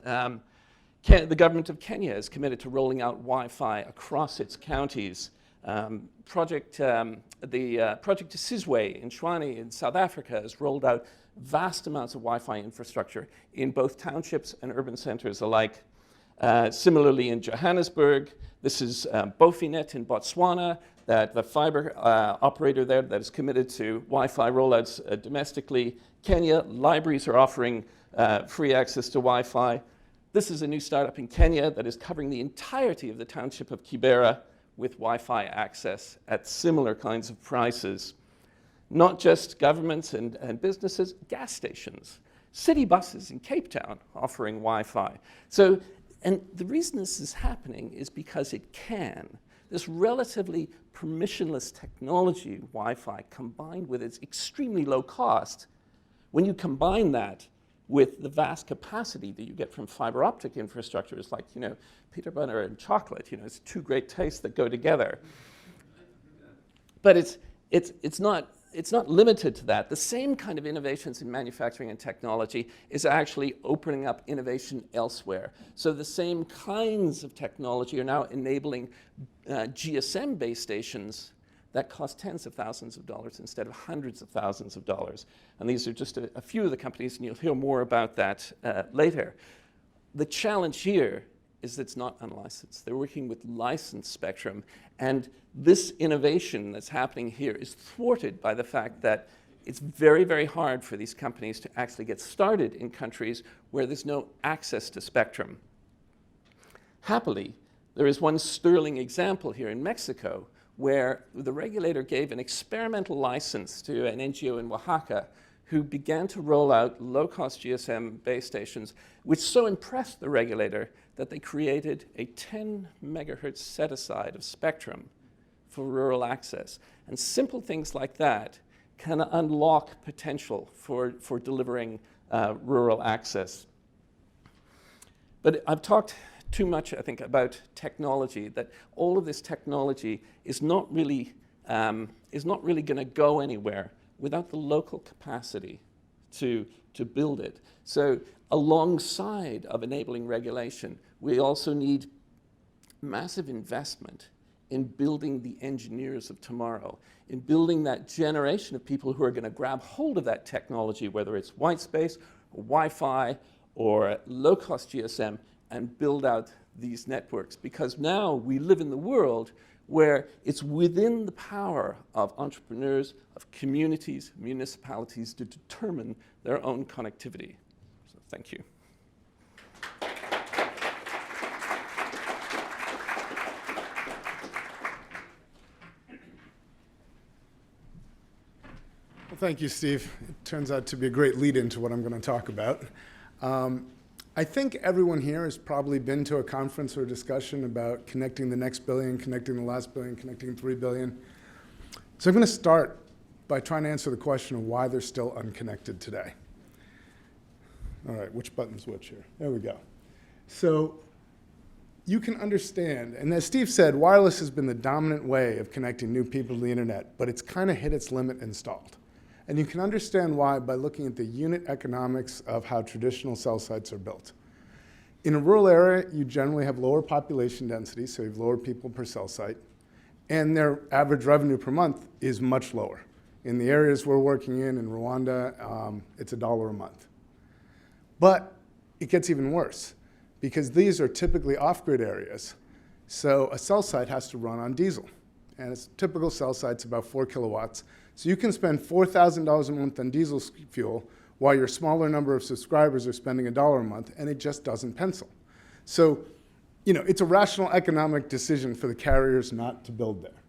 The government of Kenya is committed to rolling out Wi-Fi across its counties. Project Sizwe in Shwani in South Africa has rolled out vast amounts of Wi-Fi infrastructure in both townships and urban centers alike. Similarly in Johannesburg, this is Bofinet in Botswana, the fiber operator there that is committed to Wi-Fi rollouts domestically. Kenya, libraries are offering free access to Wi-Fi. This is a new startup in Kenya that is covering the entirety of the township of Kibera with Wi-Fi access at similar kinds of prices. Not just governments and businesses, gas stations, city buses in Cape Town offering Wi-Fi. So, and the reason this is happening is because it can. This relatively permissionless technology, Wi-Fi, combined with its extremely low cost, when you combine that with the vast capacity that you get from fiber optic infrastructure, it's like, peanut butter and chocolate, it's two great tastes that go together. But it's not limited to that. The same kind of innovations in manufacturing and technology is actually opening up innovation elsewhere. So the same kinds of technology are now enabling GSM base stations that cost tens of thousands of dollars instead of hundreds of thousands of dollars. And these are just a few of the companies, and you'll hear more about that later. The challenge here is that it's not unlicensed. They're working with licensed spectrum, and this innovation that's happening here is thwarted by the fact that it's very, very hard for these companies to actually get started in countries where there's no access to spectrum. Happily, There is one sterling example here in Mexico where the regulator gave an experimental license to an NGO in Oaxaca who began to roll out low-cost GSM base stations, which so impressed the regulator that they created a 10 megahertz set-aside of spectrum for rural access. And simple things like that can unlock potential for delivering rural access. But I've talked too much, I think, about technology, that all of this technology is not really going to go anywhere without the local capacity to build it. So alongside of enabling regulation, we also need massive investment in building the engineers of tomorrow, in building that generation of people who are going to grab hold of that technology, whether it's white space, or Wi-Fi, or low-cost GSM, and build out these networks. Because now we live in the world where it's within the power of entrepreneurs, of communities, municipalities to determine their own connectivity. So thank you. Well, thank you, Steve. It turns out to be a great lead into what I'm going to talk about. I think everyone here has probably been to a conference or a discussion about connecting the next billion, connecting the last billion, connecting 3 billion. So I'm going to start by trying to answer the question of why they're still unconnected today. All right, which button's which here? There we go. So you can understand, and as Steve said, wireless has been the dominant way of connecting new people to the internet, but it's kind of hit its limit and stalled. And you can understand why by looking at the unit economics of how traditional cell sites are built. In a rural area, you generally have lower population density, so you have lower people per cell site, and their average revenue per month is much lower. In the areas we're working in Rwanda, it's $1 a month. But it gets even worse, because these are typically off-grid areas, so a cell site has to run on diesel. And a typical cell site's about 4 kilowatts. So you can spend $4,000 a month on diesel fuel while your smaller number of subscribers are spending $1 a month, and it just doesn't pencil. So, it's a rational economic decision for the carriers not to build there.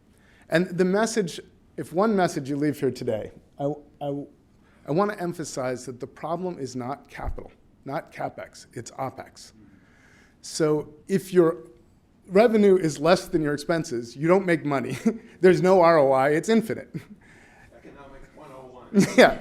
And the message, if one message you leave here today, I want to emphasize that the problem is not capital, not CapEx, it's OpEx. So if your revenue is less than your expenses, you don't make money. There's no ROI, it's infinite. Economics 101. Yeah,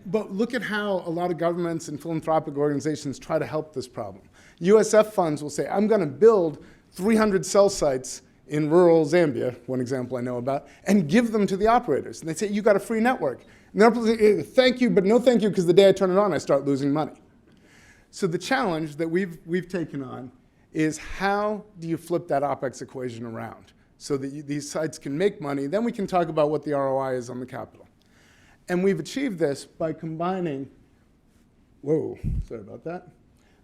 but look at how a lot of governments and philanthropic organizations try to help this problem. USF funds will say, I'm going to build 300 cell sites in rural Zambia, one example I know about, and give them to the operators. And they say, you got a free network. And they're like, thank you, but no thank you, because the day I turn it on, I start losing money. So the challenge that we've taken on is how do you flip that OpEx equation around so that these sites can make money? Then we can talk about what the ROI is on the capital. And we've achieved this by combining,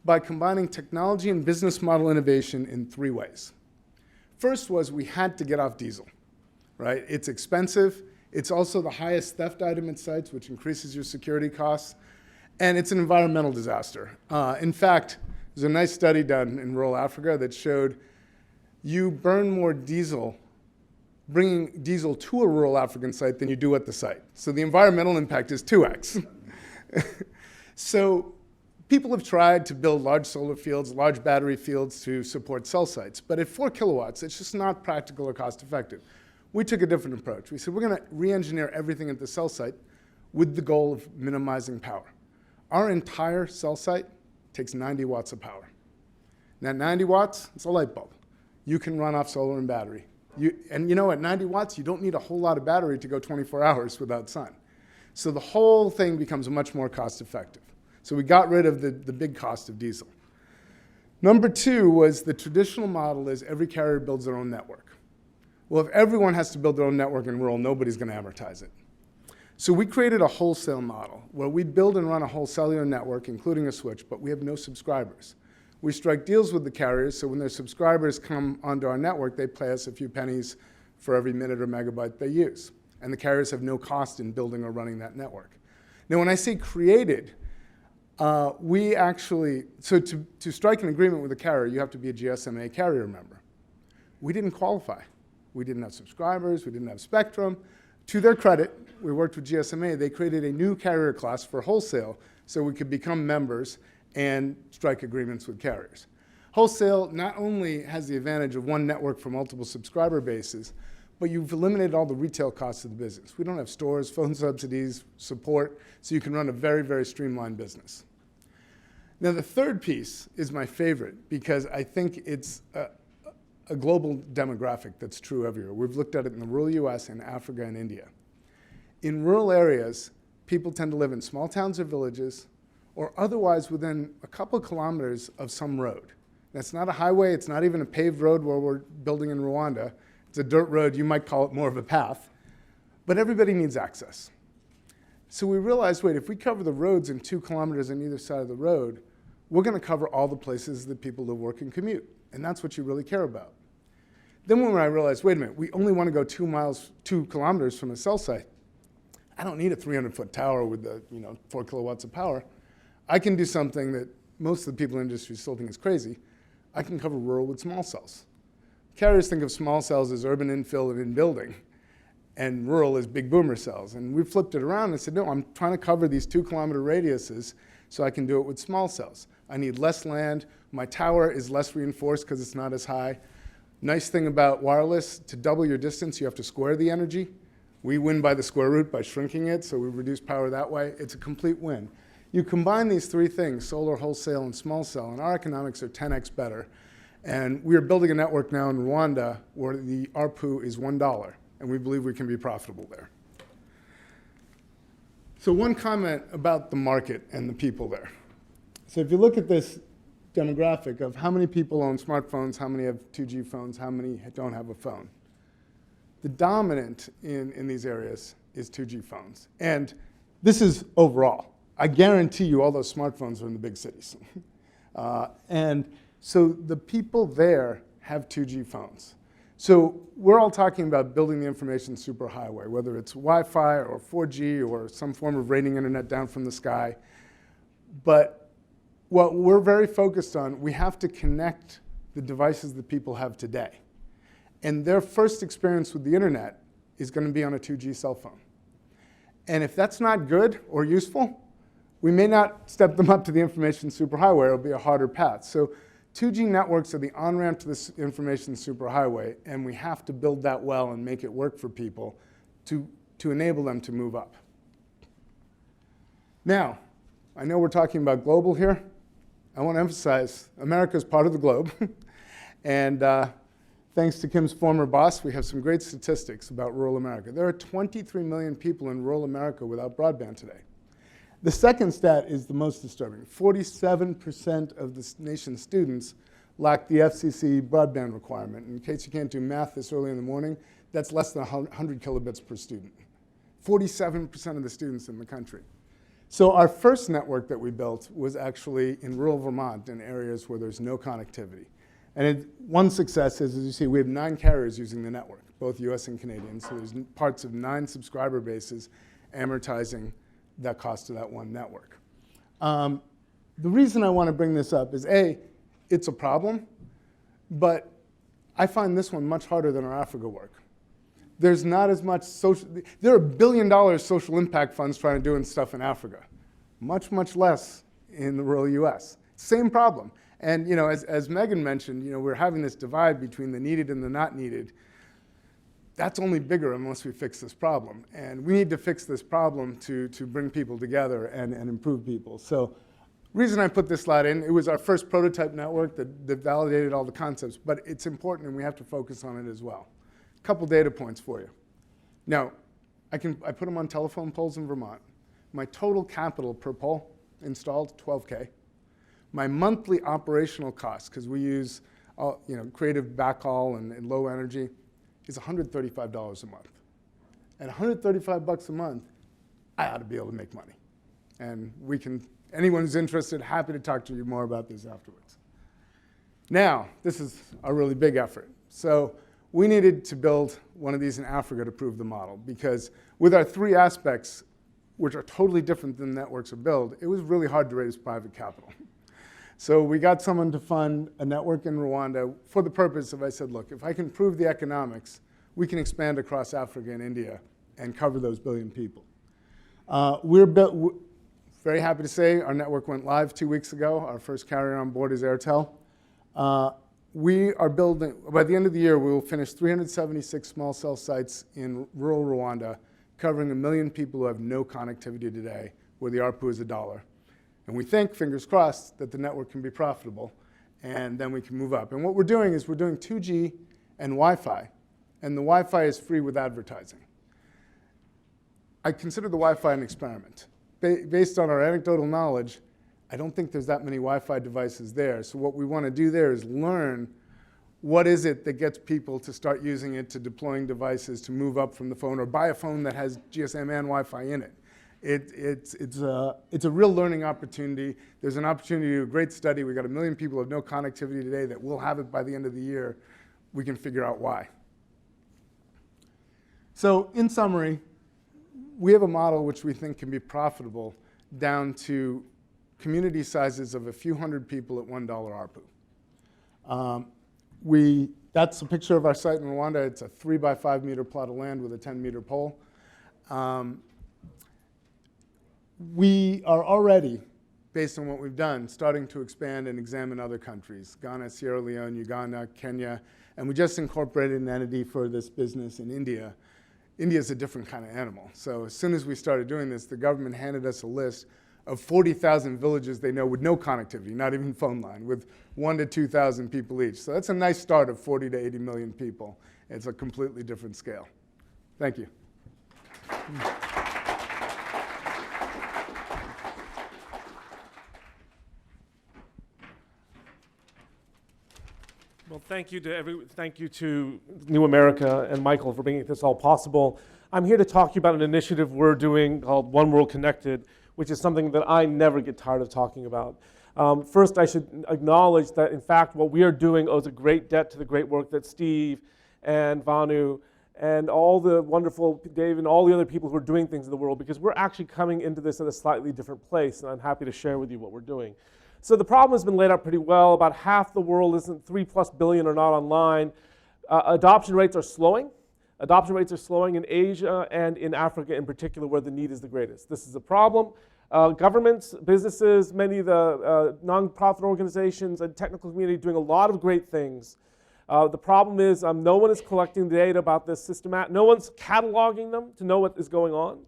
by combining technology and business model innovation in 3 ways. First was we had to get off diesel, right? It's expensive. It's also the highest theft item at sites, which increases your security costs. And it's an environmental disaster. In fact, there's a nice study done in rural Africa that showed you burn more diesel bringing diesel to a rural African site than you do at the site. So the environmental impact is 2x. So people have tried to build large solar fields, large battery fields to support cell sites. But at 4 kilowatts, it's just not practical or cost effective. We took a different approach. We said we're going to re-engineer everything at the cell site with the goal of minimizing power. Our entire cell site takes 90 watts of power. Now 90 watts, it's a light bulb. You can run off solar and battery. At 90 watts, you don't need a whole lot of battery to go 24 hours without sun. So the whole thing becomes much more cost effective. So we got rid of the big cost of diesel. Number 2 was the traditional model is every carrier builds their own network. Well, if everyone has to build their own network in rural, nobody's going to amortize it. So we created a wholesale model where we build and run a whole cellular network, including a switch, but we have no subscribers. We strike deals with the carriers, so when their subscribers come onto our network, they pay us a few pennies for every minute or megabyte they use. And the carriers have no cost in building or running that network. Now, when I say created, we actually, so to strike an agreement with a carrier, you have to be a GSMA carrier member. we didn't qualify. We didn't have subscribers, we didn't have spectrum. To their credit, we worked with GSMA. They created a new carrier class for wholesale so we could become members and strike agreements with carriers. Wholesale not only has the advantage of one network for multiple subscriber bases, but you've eliminated all the retail costs of the business. We don't have stores, phone subsidies, support, so you can run a very, very streamlined business. Now, the third piece is my favorite because I think it's a global demographic that's true everywhere. We've looked at it in the rural US and Africa and India. In rural areas, people tend to live in small towns or villages or otherwise within a couple kilometers of some road. That's not a highway, it's not even a paved road where we're building in Rwanda. It's a dirt road, you might call it more of a path, but everybody needs access. So we realized, wait, if we cover the roads in 2 kilometers on either side of the road, we're gonna cover all the places that people live, work, and commute, and that's what you really care about. Then when I realized, wait a minute, we only wanna go 2 kilometers from a cell site. I don't need a 300-foot tower with 4 kilowatts of power. I can do something that most of the people in the industry still think is crazy. I can cover rural with small cells. Carriers think of small cells as urban infill and in-building, and rural as big boomer cells. And we flipped it around and said, no, I'm trying to cover these 2-kilometer radiuses so I can do it with small cells. I need less land. My tower is less reinforced because it's not as high. Nice thing about wireless, to double your distance, you have to square the energy. We win by the square root by shrinking it, so we reduce power that way. It's a complete win. You combine these 3 things, solar, wholesale, and small cell, and our economics are 10x better. And we are building a network now in Rwanda where the ARPU is $1, and we believe we can be profitable there. So one comment about the market and the people there. So if you look at this demographic of how many people own smartphones, how many have 2G phones, how many don't have a phone, the dominant in these areas is 2G phones. And this is overall. I guarantee you all those smartphones are in the big cities. And so the people there have 2G phones. So we're all talking about building the information superhighway, whether it's Wi-Fi or 4G or some form of rating internet down from the sky. But what we're very focused on, we have to connect the devices that people have today. And their first experience with the internet is going to be on a 2G cell phone. And if that's not good or useful, we may not step them up to the information superhighway. It'll be a harder path. So 2G networks are the on-ramp to this information superhighway, and we have to build that well and make it work for people to enable them to move up. Now, I know we're talking about global here. I want to emphasize America is part of the globe. And thanks to Kim's former boss, we have some great statistics about rural America. There are 23 million people in rural America without broadband today. The second stat is the most disturbing. 47% of the nation's students lack the FCC broadband requirement. In case you can't do math this early in the morning, that's less than 100 kilobits per student. 47% of the students in the country. So our first network that we built was actually in rural Vermont in areas where there's no connectivity. And one success is, as you see, we have 9 carriers using the network, both US and Canadian. So there's parts of 9 subscriber bases amortizing that cost to that one network. The reason I want to bring this up is A, it's a problem, but I find this one much harder than our Africa work. There's not as much there are $1 billion social impact funds trying to do stuff in Africa. Much, much less in the rural US. Same problem. And as Megan mentioned, we're having this divide between the needed and the not needed. That's only bigger unless we fix this problem. And we need to fix this problem to bring people together and improve people. So reason I put this slide in, it was our first prototype network that validated all the concepts, but it's important and we have to focus on it as well. A couple data points for you. Now, I put them on telephone poles in Vermont. My total capital per pole installed, $12K. My monthly operational costs, because we use creative backhaul and low energy, is $135 a month. At $135 a month, I ought to be able to make money. And anyone who's interested, happy to talk to you more about this afterwards. Now, this is a really big effort. So we needed to build one of these in Africa to prove the model, because with our 3 aspects, which are totally different than networks are built, it was really hard to raise private capital. So we got someone to fund a network in Rwanda for the purpose of, I said, look, if I can prove the economics, we can expand across Africa and India and cover those billion people. Very happy to say our network went live 2 weeks ago. Our first carrier on board is Airtel. We are building, by the end of the year, we will finish 376 small cell sites in rural Rwanda, covering 1 million people who have no connectivity today, where the ARPU is $1. And we think, fingers crossed, that the network can be profitable, and then we can move up. And what we're doing is we're doing 2G and Wi-Fi, and the Wi-Fi is free with advertising. I consider the Wi-Fi an experiment. Based on our anecdotal knowledge, I don't think there's that many Wi-Fi devices there. So what we want to do there is learn what is it that gets people to start using it, to deploying devices, to move up from the phone, or buy a phone that has GSM and Wi-Fi in it. It's a real learning opportunity. There's an opportunity to do a great study. We've got 1 million people who have no connectivity today that will have it by the end of the year. We can figure out why. So in summary, we have a model which we think can be profitable down to community sizes of a few hundred people at $1 ARPU. That's a picture of our site in Rwanda. It's a 3 by 5 meter plot of land with a 10-meter pole. We are already, based on what we've done, starting to expand and examine other countries: Ghana, Sierra Leone, Uganda, Kenya, and we just incorporated an entity for this business in India. India is a different kind of animal. So as soon as we started doing this, the government handed us a list of 40,000 villages they know with no connectivity, not even phone line, with 1,000 to 2,000 people each. So that's a nice start of 40 to 80 million people. It's a completely different scale. Thank you. Well, thank you to New America and Michael for making this all possible. I'm here to talk to you about an initiative we're doing called One World Connected, which is something that I never get tired of talking about. First, I should acknowledge that, in fact, what we are doing owes a great debt to the great work that Steve and Vanu and all the wonderful Dave and all the other people who are doing things in the world, because we're actually coming into this at a slightly different place, and I'm happy to share with you what we're doing. So the problem has been laid out pretty well. About half the world, 3+ billion, are not online. Adoption rates are slowing. Adoption rates are slowing in Asia and in Africa in particular, where the need is the greatest. This is a problem. Governments, businesses, many of the nonprofit organizations and technical community doing a lot of great things. The problem is no one is collecting data about this systematic. No one's cataloging them to know what is going on.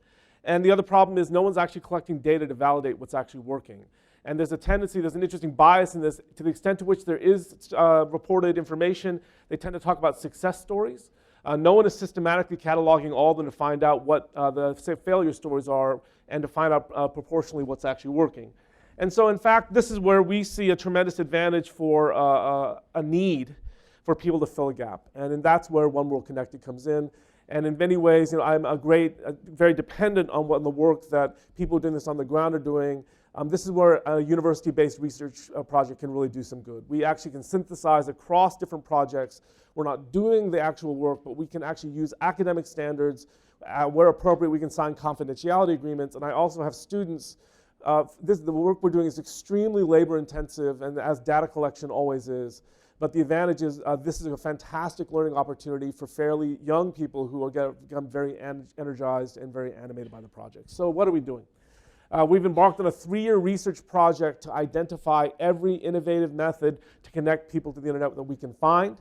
And the other problem is no one's actually collecting data to validate what's actually working. And there's a tendency, there's an interesting bias in this, to the extent to which there is reported information, they tend to talk about success stories. No one is systematically cataloging all of them to find out what the failure stories are and to find out proportionally what's actually working. And so in fact, this is where we see a tremendous advantage for a need for people to fill a gap. And that's where One World Connected comes in. And in many ways, I'm very dependent on the work that people doing this on the ground are doing. This is where a university-based research project can really do some good. We actually can synthesize across different projects. We're not doing the actual work, but we can actually use academic standards. Where appropriate, we can sign confidentiality agreements. And I also have students. The work we're doing is extremely labor-intensive, and as data collection always is. But the advantage is this is a fantastic learning opportunity for fairly young people who will become very energized and very animated by the project. So what are we doing? We've embarked on a 3-year research project to identify every innovative method to connect people to the internet that we can find.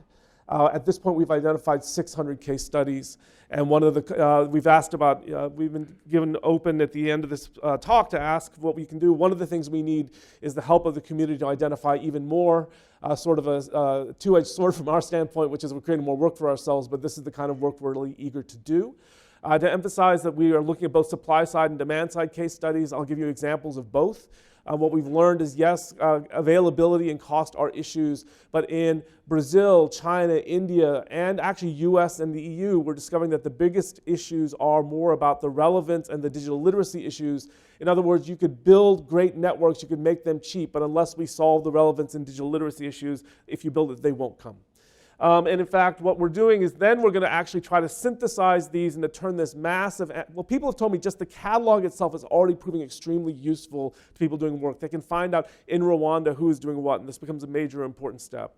At this point, we've identified 600 case studies, and one of the we've asked about. We've been given open at the end of this talk to ask what we can do. One of the things we need is the help of the community to identify even more. Sort of a two-edged sword from our standpoint, which is we're creating more work for ourselves, but this is the kind of work we're really eager to do. To emphasize that we are looking at both supply-side and demand-side case studies. I'll give you examples of both. What we've learned is, yes, availability and cost are issues, but in Brazil, China, India, and actually US and the EU, we're discovering that the biggest issues are more about the relevance and the digital literacy issues. In other words, you could build great networks, you could make them cheap, but unless we solve the relevance and digital literacy issues, if you build it, they won't come. And in fact, what we're doing is then we're going to actually try to synthesize these and to turn this massive, well, people have told me just the catalog itself is already proving extremely useful to people doing work. They can find out in Rwanda who is doing what, and this becomes a major important step.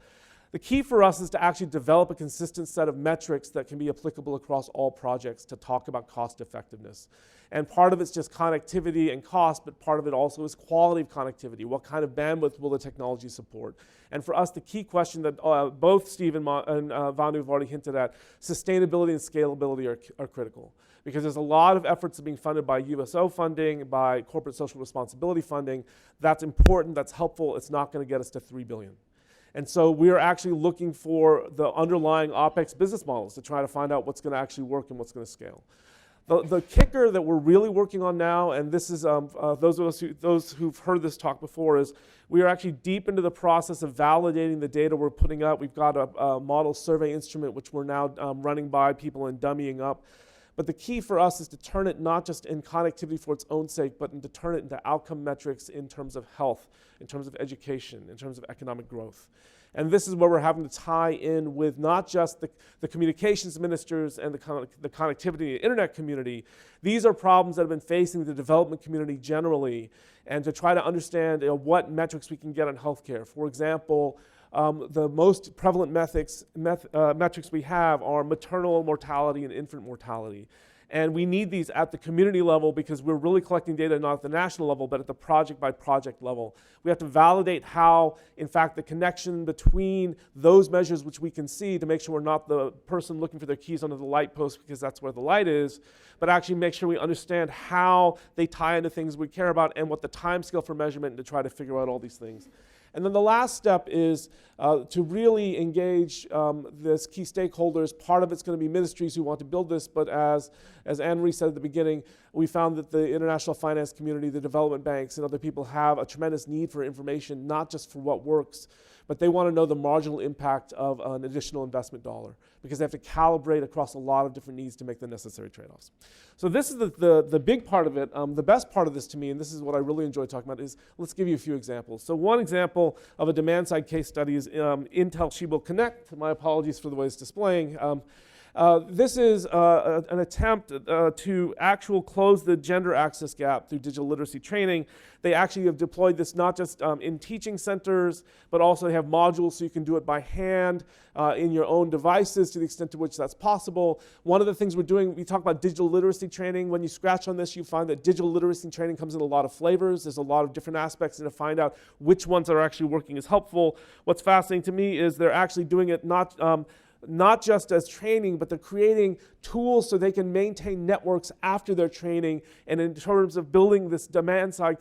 The key for us is to actually develop a consistent set of metrics that can be applicable across all projects to talk about cost effectiveness. And part of it's just connectivity and cost, but part of it also is quality of connectivity. What kind of bandwidth will the technology support? And for us, the key question that both Steve and Vanu have already hinted at, sustainability and scalability are critical. Because there's a lot of efforts being funded by USO funding, by corporate social responsibility funding. That's important, that's helpful. It's not going to get us to $3 billion. And so we're actually looking for the underlying OpEx business models to try to find out what's going to actually work and what's going to scale. The kicker that we're really working on now, and this is those who've heard this talk before, is we are actually deep into the process of validating the data we're putting out. We've got a model survey instrument which we're now running by people and dummying up. But the key for us is to turn it not just in connectivity for its own sake, but to turn it into outcome metrics in terms of health, in terms of education, in terms of economic growth. And this is where we're having to tie in with not just the communications ministers and the connectivity and internet community. These are problems that have been facing the development community generally, and to try to understand what metrics we can get on healthcare. For example, the most prevalent metrics we have are maternal mortality and infant mortality. And we need these at the community level because we're really collecting data not at the national level, but at the project by project level. We have to validate how, in fact, the connection between those measures which we can see to make sure we're not the person looking for their keys under the light post because that's where the light is, but actually make sure we understand how they tie into things we care about and what the time scale for measurement and to try to figure out all these things. And then the last step is to really engage this key stakeholders. Part of it's going to be ministries who want to build this, but as Anne-Marie said at the beginning, we found that the international finance community, the development banks, and other people have a tremendous need for information, not just for what works, but they want to know the marginal impact of an additional investment dollar because they have to calibrate across a lot of different needs to make the necessary trade-offs. So this is the big part of it. The best part of this to me, and this is what I really enjoy talking about, is let's give you a few examples. So one example of a demand-side case study is Intel Shibo Connect. My apologies for the way it's displaying. This is an attempt to close the gender access gap through digital literacy training. They actually have deployed this not just in teaching centers, but also have modules so you can do it by hand in your own devices to the extent to which that's possible. One of the things we're doing, we talk about digital literacy training. When you scratch on this, you find that digital literacy training comes in a lot of flavors. There's a lot of different aspects, and to find out which ones are actually working is helpful. What's fascinating to me is they're actually doing it not just as training, but they're creating tools so they can maintain networks after their training, and in terms of building this demand-side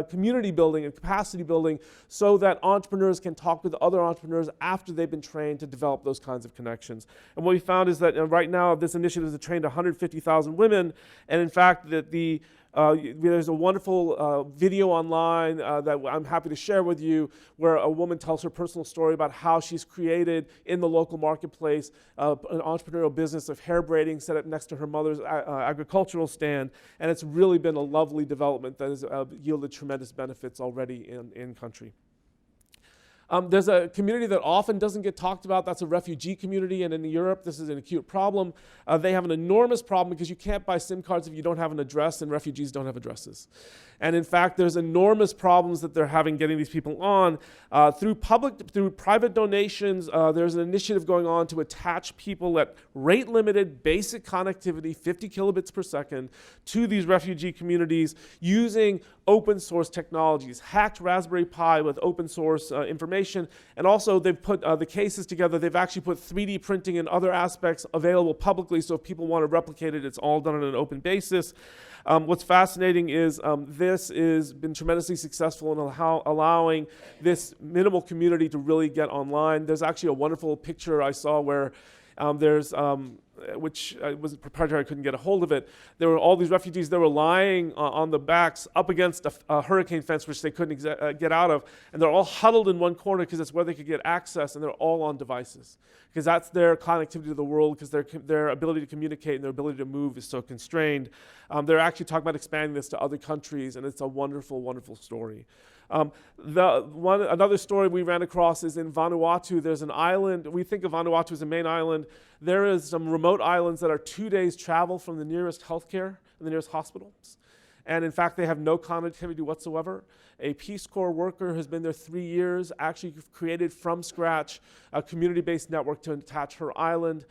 community building and capacity building so that entrepreneurs can talk with other entrepreneurs after they've been trained to develop those kinds of connections. And what we found is that right now this initiative has trained 150,000 women, and in fact that there's a wonderful video online that I'm happy to share with you where a woman tells her personal story about how she's created in the local marketplace an entrepreneurial business of hair braiding set up next to her mother's agricultural stand. And it's really been a lovely development that has yielded tremendous benefits already in country. There's a community that often doesn't get talked about. That's a refugee community, and in Europe, this is an acute problem. They have an enormous problem because you can't buy SIM cards if you don't have an address, and refugees don't have addresses. And in fact, there's enormous problems that they're having getting these people on. Through private donations, there's an initiative going on to attach people at rate-limited basic connectivity, 50 kilobits per second, to these refugee communities using open source technologies, hacked Raspberry Pi with open source information, and also they've put the cases together. They've actually put 3D printing and other aspects available publicly, so if people want to replicate it, it's all done on an open basis. What's fascinating is this has been tremendously successful in allowing this minimal community to really get online. There's actually a wonderful picture I saw where there's which was proprietary, I couldn't get a hold of it. There were all these refugees that were lying on the backs up against a hurricane fence, which they couldn't get out of. And they're all huddled in one corner because that's where they could get access, and they're all on devices. Because that's their connectivity to the world, because their ability to communicate and their ability to move is so constrained. They're actually talking about expanding this to other countries, and it's a wonderful, wonderful story. Another story we ran across is in Vanuatu. There's an island. We think of Vanuatu as a main island. There is some remote islands that are 2 days travel from the nearest healthcare and the nearest hospitals. And in fact, they have no connectivity whatsoever. A Peace Corps worker has been there 3 years, actually created from scratch a community-based network to attach her island,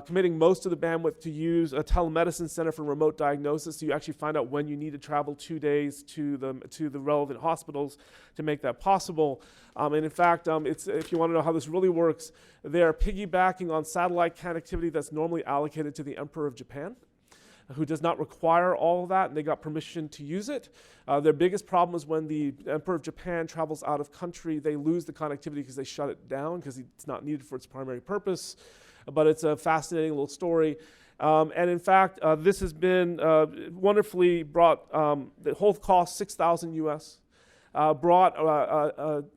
committing most of the bandwidth to use a telemedicine center for remote diagnosis, so you actually find out when you need to travel 2 days to the relevant hospitals to make that possible. And in fact, if you want to know how this really works, they are piggybacking on satellite connectivity that's normally allocated to the Emperor of Japan, who does not require all of that, and they got permission to use it. Their biggest problem is when the Emperor of Japan travels out of country, they lose the connectivity because they shut it down because it's not needed for its primary purpose. But it's a fascinating little story. And in fact, this has been wonderfully brought, the whole cost $6,000 US, brought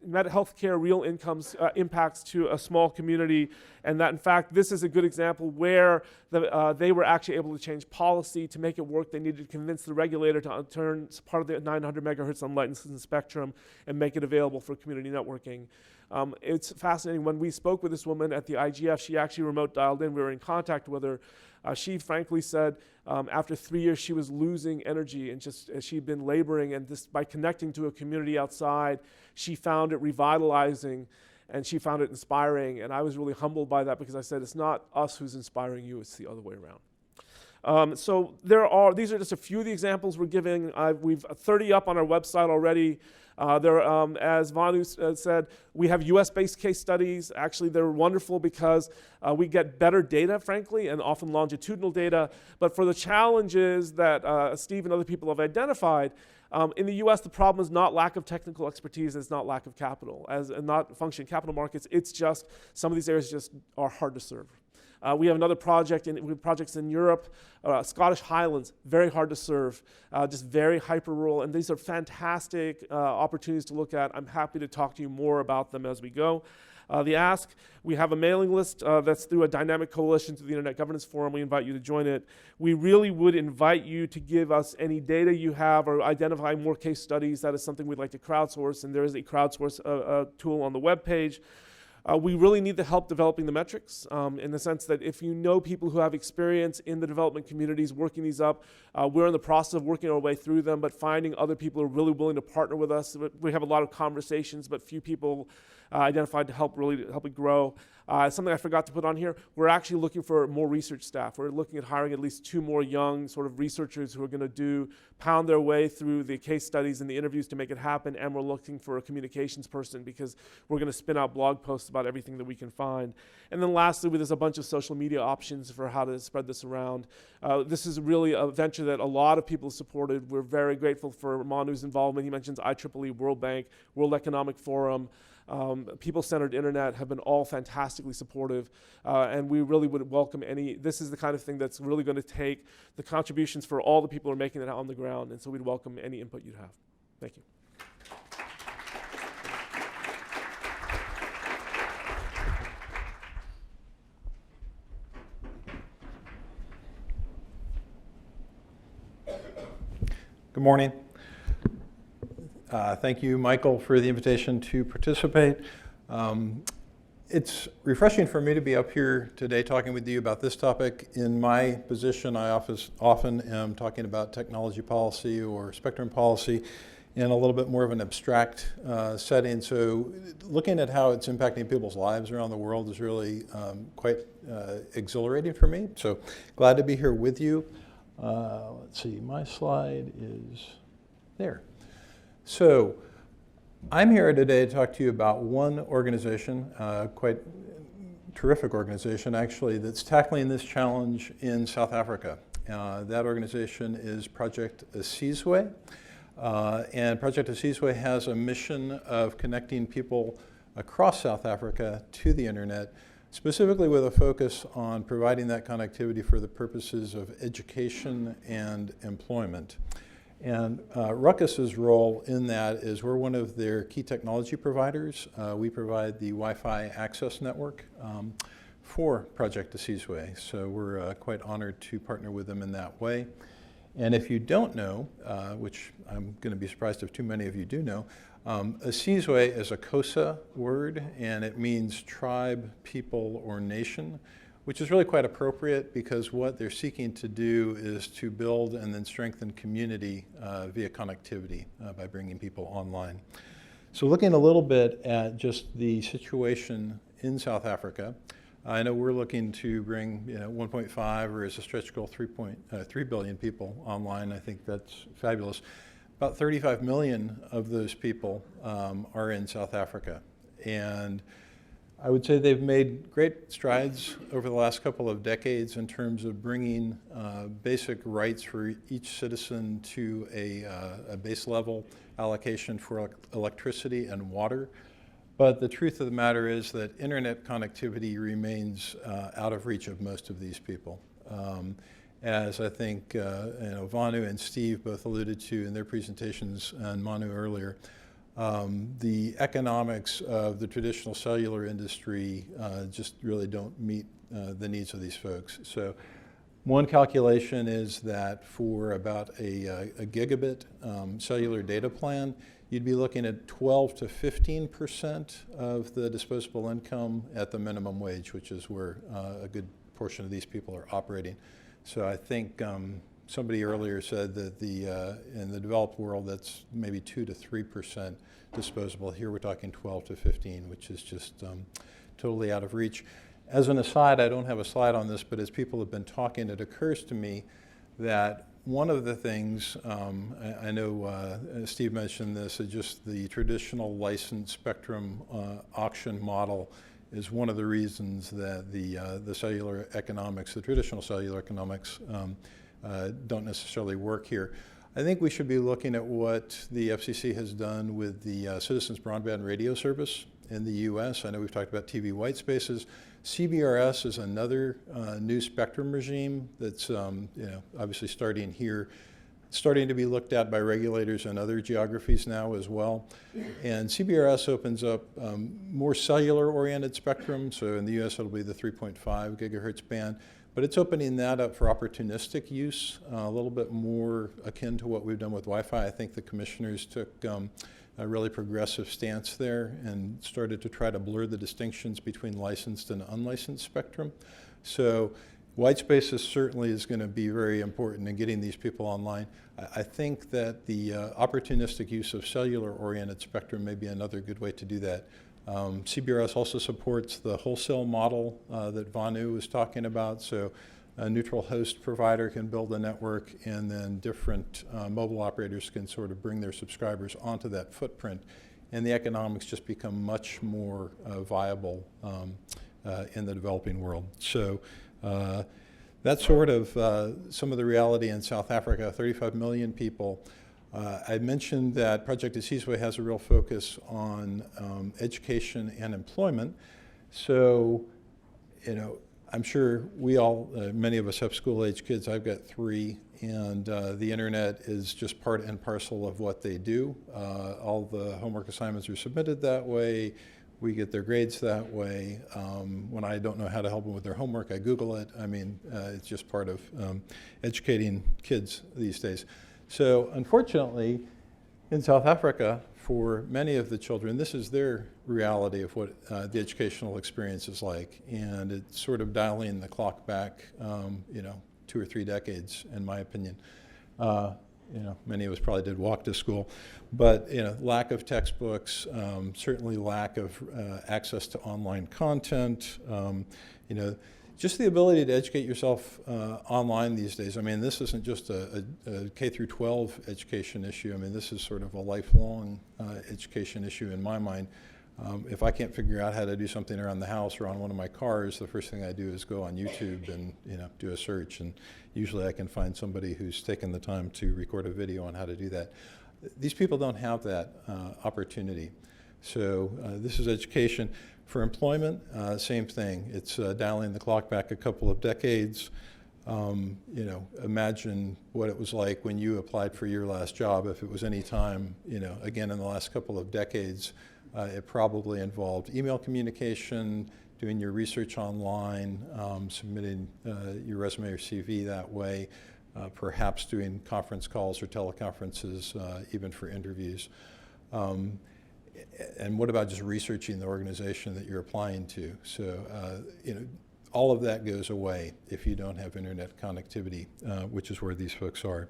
met healthcare real incomes impacts to a small community, and that in fact this is a good example where they were actually able to change policy to make it work. They needed to convince the regulator to turn part of the 900 megahertz unlicensed spectrum and make it available for community networking. It's fascinating. When we spoke with this woman at the IGF, she actually remote dialed in. We were in contact with her. She frankly said after 3 years she was losing energy, and just as she'd been laboring, and just by connecting to a community outside, she found it revitalizing and she found it inspiring. And I was really humbled by that, because I said, it's not us who's inspiring you, it's the other way around. So these are just a few of the examples we're giving. We've 30 up on our website already. As Vanu said, we have US-based case studies. Actually, they're wonderful because we get better data, frankly, and often longitudinal data. But for the challenges that Steve and other people have identified, in the US, the problem is not lack of technical expertise, it's not lack of capital, and not functioning capital markets. It's just some of these areas just are hard to serve. We have another project, we have projects in Europe, Scottish Highlands, very hard to serve, just very hyper-rural, and these are fantastic opportunities to look at. I'm happy to talk to you more about them as we go. The Ask, we have a mailing list that's through a dynamic coalition through the Internet Governance Forum. We invite you to join it. We really would invite you to give us any data you have or identify more case studies. That is something we'd like to crowdsource, and there is a crowdsource tool on the webpage. We really need the help developing the metrics, in the sense that if you know people who have experience in the development communities working these up, we're in the process of working our way through them, but finding other people who are really willing to partner with us. We have a lot of conversations, but few people identified to help it grow. Something I forgot to put on here, we're actually looking for more research staff. We're looking at hiring at least 2 more young sort of researchers who are going to pound their way through the case studies and the interviews to make it happen, and we're looking for a communications person, because we're going to spin out blog posts about everything that we can find. And then lastly, there's a bunch of social media options for how to spread this around. This is really a venture that a lot of people supported. We're very grateful for Manu's involvement. He mentions IEEE, World Bank, World Economic Forum. People-centered internet have been all fantastically supportive, and we really would welcome this is the kind of thing that's really going to take the contributions for all the people who are making it on the ground, and so we'd welcome any input you'd have. Thank you. Good morning. Thank you, Michael, for the invitation to participate. It's refreshing for me to be up here today talking with you about this topic. In my position, I often am talking about technology policy or spectrum policy in a little bit more of an abstract setting. So looking at how it's impacting people's lives around the world is really quite exhilarating for me. So glad to be here with you. Let's see, my slide is there. So I'm here today to talk to you about one organization, quite terrific organization actually, that's tackling this challenge in South Africa. That organization is Project Asizwe. And Project Asizwe has a mission of connecting people across South Africa to the internet specifically with a focus on providing that connectivity for the purposes of education and employment. And Ruckus's role in that is we're one of their key technology providers. We provide the Wi-Fi access network for Project Asiswe. So we're quite honored to partner with them in that way. And if you don't know, which I'm going to be surprised if too many of you do know, Asiswe is a Xhosa word, and it means tribe, people, or nation, which is really quite appropriate because what they're seeking to do is to build and then strengthen community via connectivity by bringing people online. So looking a little bit at just the situation in South Africa, I know we're looking to bring 1.5 or as a stretch goal 3 billion people online. I think that's fabulous. About 35 million of those people are in South Africa. And I would say they've made great strides over the last couple of decades in terms of bringing basic rights for each citizen to a base level allocation for electricity and water. But the truth of the matter is that internet connectivity remains out of reach of most of these people. As I think Vanu and Steve both alluded to in their presentations, and Manu earlier, the economics of the traditional cellular industry just really don't meet the needs of these folks. So one calculation is that for about a gigabit cellular data plan, you'd be looking at 12 to 15% of the disposable income at the minimum wage, which is where a good portion of these people are operating. So I think somebody earlier said that in the developed world, that's maybe 2 to 3% disposable. Here we're talking 12 to 15, which is just totally out of reach. As an aside, I don't have a slide on this, but as people have been talking, it occurs to me that one of the things, I know Steve mentioned this, just the traditional licensed spectrum auction model is one of the reasons that the cellular economics, the traditional cellular economics, don't necessarily work here. I think we should be looking at what the FCC has done with the Citizens Broadband Radio Service in the US. I know we've talked about TV white spaces. CBRS is another new spectrum regime that's obviously starting here, starting to be looked at by regulators in other geographies now as well. And CBRS opens up more cellular-oriented spectrum. So in the US, it'll be the 3.5 gigahertz band. But it's opening that up for opportunistic use, a little bit more akin to what we've done with Wi-Fi. I think the commissioners took a really progressive stance there and started to try to blur the distinctions between licensed and unlicensed spectrum. So white spaces certainly is going to be very important in getting these people online. I think that the opportunistic use of cellular-oriented spectrum may be another good way to do that. CBRS also supports the wholesale model that Vanu was talking about. So a neutral host provider can build a network, and then different mobile operators can sort of bring their subscribers onto that footprint. And the economics just become much more viable in the developing world. So that's sort of some of the reality in South Africa, 35 million people. I mentioned that Project Asiswe has a real focus on education and employment. So, I'm sure we all, many of us have school-age kids. I've got 3, and the internet is just part and parcel of what they do. All the homework assignments are submitted that way. We get their grades that way. When I don't know how to help them with their homework, I Google it. I mean, it's just part of educating kids these days. So unfortunately, in South Africa, for many of the children, this is their reality of what the educational experience is like. And it's sort of dialing the clock back, 2 or 3 decades, in my opinion. Many of us probably did walk to school, but lack of textbooks, certainly lack of access to online content, just the ability to educate yourself online these days. I mean, this isn't just a K through 12 education issue. I mean, this is sort of a lifelong education issue in my mind. If I can't figure out how to do something around the house or on one of my cars, the first thing I do is go on YouTube and do a search. And usually I can find somebody who's taken the time to record a video on how to do that. These people don't have that opportunity. So this is education. For employment, same thing. It's dialing the clock back a couple of decades. Imagine what it was like when you applied for your last job. If it was any time, again, in the last couple of decades, it probably involved email communication, doing your research online, submitting your resume or CV that way, perhaps doing conference calls or teleconferences, even for interviews. And what about just researching the organization that you're applying to? So, all of that goes away if you don't have internet connectivity, which is where these folks are.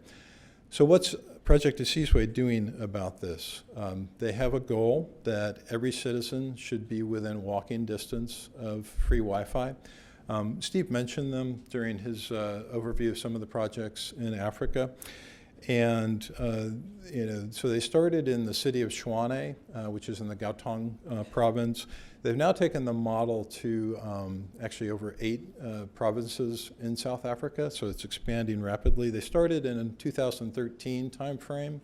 So what's Project Asiswe doing about this? They have a goal that every citizen should be within walking distance of free Wi-Fi. Steve mentioned them during his overview of some of the projects in Africa. And so they started in the city of Chouane, which is in the Gauteng province. They've now taken the model to actually over 8 provinces in South Africa, so it's expanding rapidly. They started in a 2013 timeframe,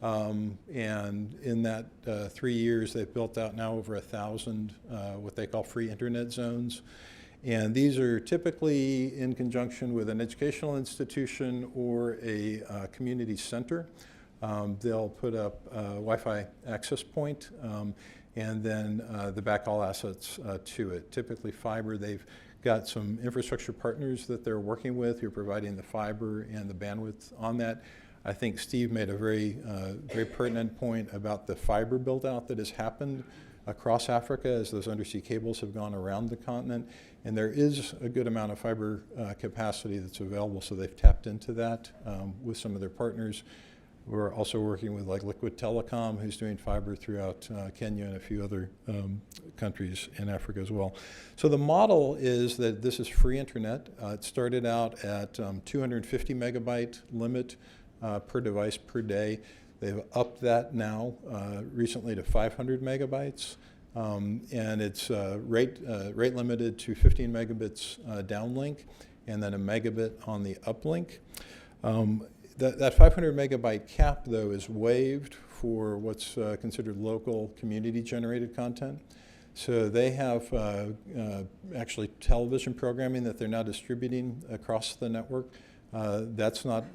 and in that 3 years, they've built out now over 1,000 what they call free internet zones. And these are typically in conjunction with an educational institution or a community center. They'll put up a Wi-Fi access point and then the backhaul assets to it. Typically fiber. They've got some infrastructure partners that they're working with who are providing the fiber and the bandwidth on that. I think Steve made a very pertinent point about the fiber build out that has happened across Africa as those undersea cables have gone around the continent. And there is a good amount of fiber capacity that's available, so they've tapped into that with some of their partners. We're also working with like Liquid Telecom, who's doing fiber throughout Kenya and a few other countries in Africa as well. So the model is that this is free internet. It started out at 250 megabyte limit per device per day. They've upped that now recently to 500 megabytes. And it's rate limited to 15 megabits downlink and then a megabit on the uplink. That 500 megabyte cap, though, is waived for what's considered local community generated content. So they have actually television programming that they're now distributing across the network. That's not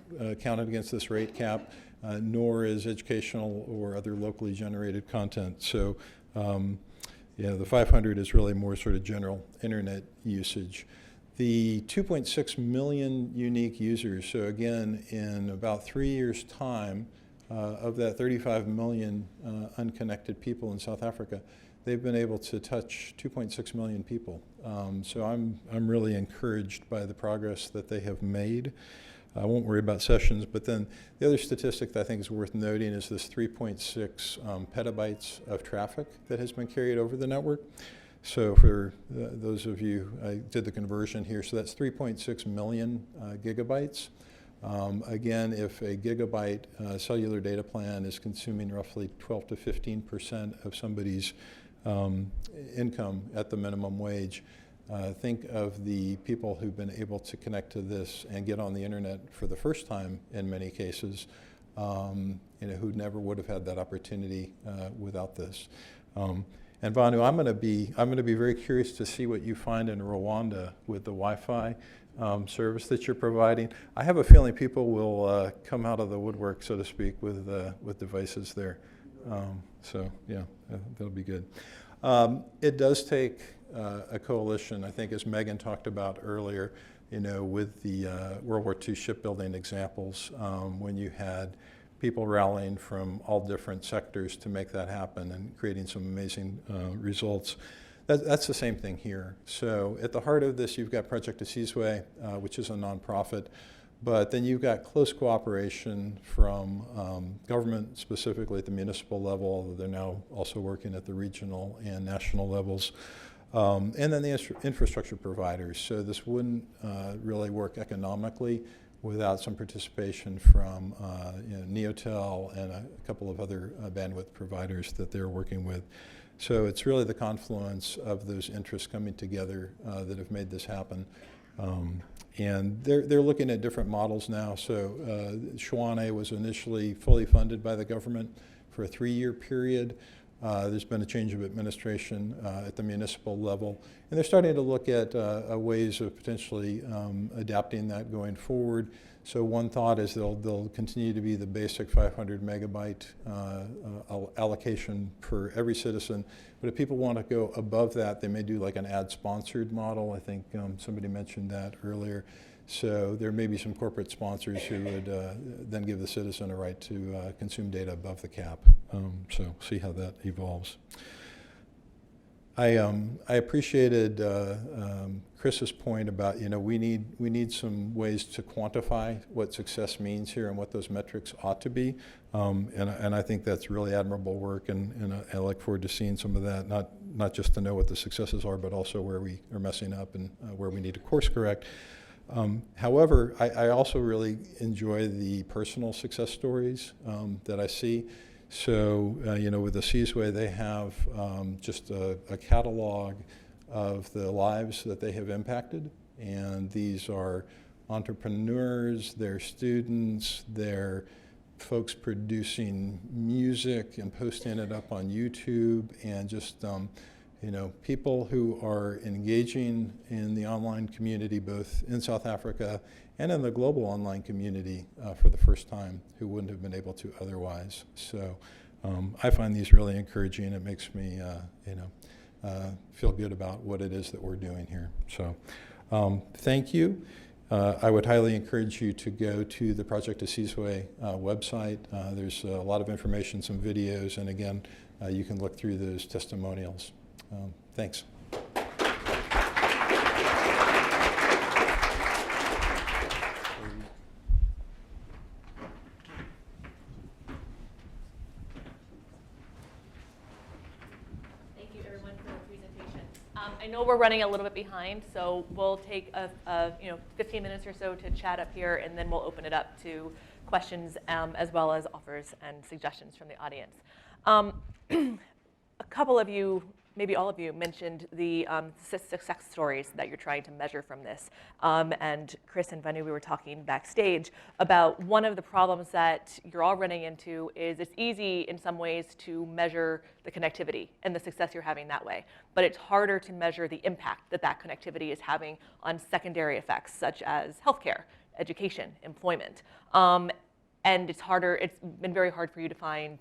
counted against this rate cap, nor is educational or other locally generated content. So the 500 is really more sort of general internet usage. The 2.6 million unique users, so again, in about 3 years' time, of that 35 million unconnected people in South Africa, they've been able to touch 2.6 million people. So I'm really encouraged by the progress that they have made. I won't worry about sessions, but then the other statistic that I think is worth noting is this 3.6 petabytes of traffic that has been carried over the network. So for those of you, I did the conversion here, so that's 3.6 million gigabytes. Again, if a gigabyte cellular data plan is consuming roughly 12 to 15% of somebody's income at the minimum wage, think of the people who've been able to connect to this and get on the internet for the first time in many cases, who never would have had that opportunity without this. And Vanu, I'm going to be very curious to see what you find in Rwanda with the Wi-Fi service that you're providing. I have a feeling people will come out of the woodwork, so to speak, with devices there. So yeah, that'll be good. It does take a coalition, I think, as Megan talked about earlier, with the World War II shipbuilding examples, when you had people rallying from all different sectors to make that happen and creating some amazing results. That's the same thing here. So at the heart of this, you've got Project Asiswe, which is a nonprofit, but then you've got close cooperation from government, specifically at the municipal level, although they're now also working at the regional and national levels. And then the infrastructure providers. So this wouldn't really work economically without some participation from Neotel and a couple of other bandwidth providers that they're working with. So it's really the confluence of those interests coming together that have made this happen. And they're looking at different models now. So Chouane was initially fully funded by the government for a 3-year period. There's been a change of administration at the municipal level, and they're starting to look at ways of potentially adapting that going forward. So one thought is they'll continue to be the basic 500 megabyte allocation per every citizen. But if people want to go above that, they may do like an ad-sponsored model. I think somebody mentioned that earlier. So there may be some corporate sponsors who would then give the citizen a right to consume data above the cap. So see how that evolves. I appreciated Chris's point about, we need some ways to quantify what success means here and what those metrics ought to be, and I think that's really admirable work, and I look forward to seeing some of that, not just to know what the successes are, but also where we are messing up and where we need to course correct. However, I also really enjoy the personal success stories that I see. So, with the Seasway, they have just a catalog of the lives that they have impacted. And these are entrepreneurs, they're students, they're folks producing music and posting it up on YouTube, and just, people who are engaging in the online community, both in South Africa and in the global online community for the first time, who wouldn't have been able to otherwise. So I find these really encouraging. It makes me, feel good about what it is that we're doing here. So thank you. I would highly encourage you to go to the Project a Seasway website. There's a lot of information, some videos, and again, you can look through those testimonials. Thanks. Thank you, everyone, for the presentation. I know we're running a little bit behind, so we'll take 15 minutes or so to chat up here, and then we'll open it up to questions as well as offers and suggestions from the audience. A couple of you, maybe all of you, mentioned the success stories that you're trying to measure from this. And Chris and Vanu, we were talking backstage about one of the problems that you're all running into is it's easy in some ways to measure the connectivity and the success you're having that way. But it's harder to measure the impact that that connectivity is having on secondary effects such as healthcare, education, employment. And it's been very hard for you to find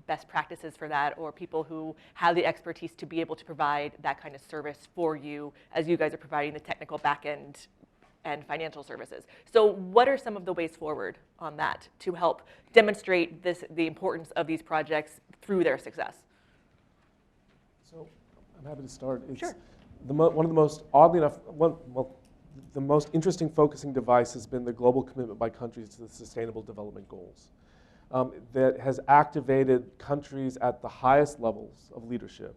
best practices for that, or people who have the expertise to be able to provide that kind of service for you as you guys are providing the technical backend and financial services. So what are some of the ways forward on that to help demonstrate the importance of these projects through their success? So I'm happy to start. It's Sure. One of the most, oddly enough, the most interesting focusing device has been the global commitment by countries to the Sustainable Development Goals that has activated countries at the highest levels of leadership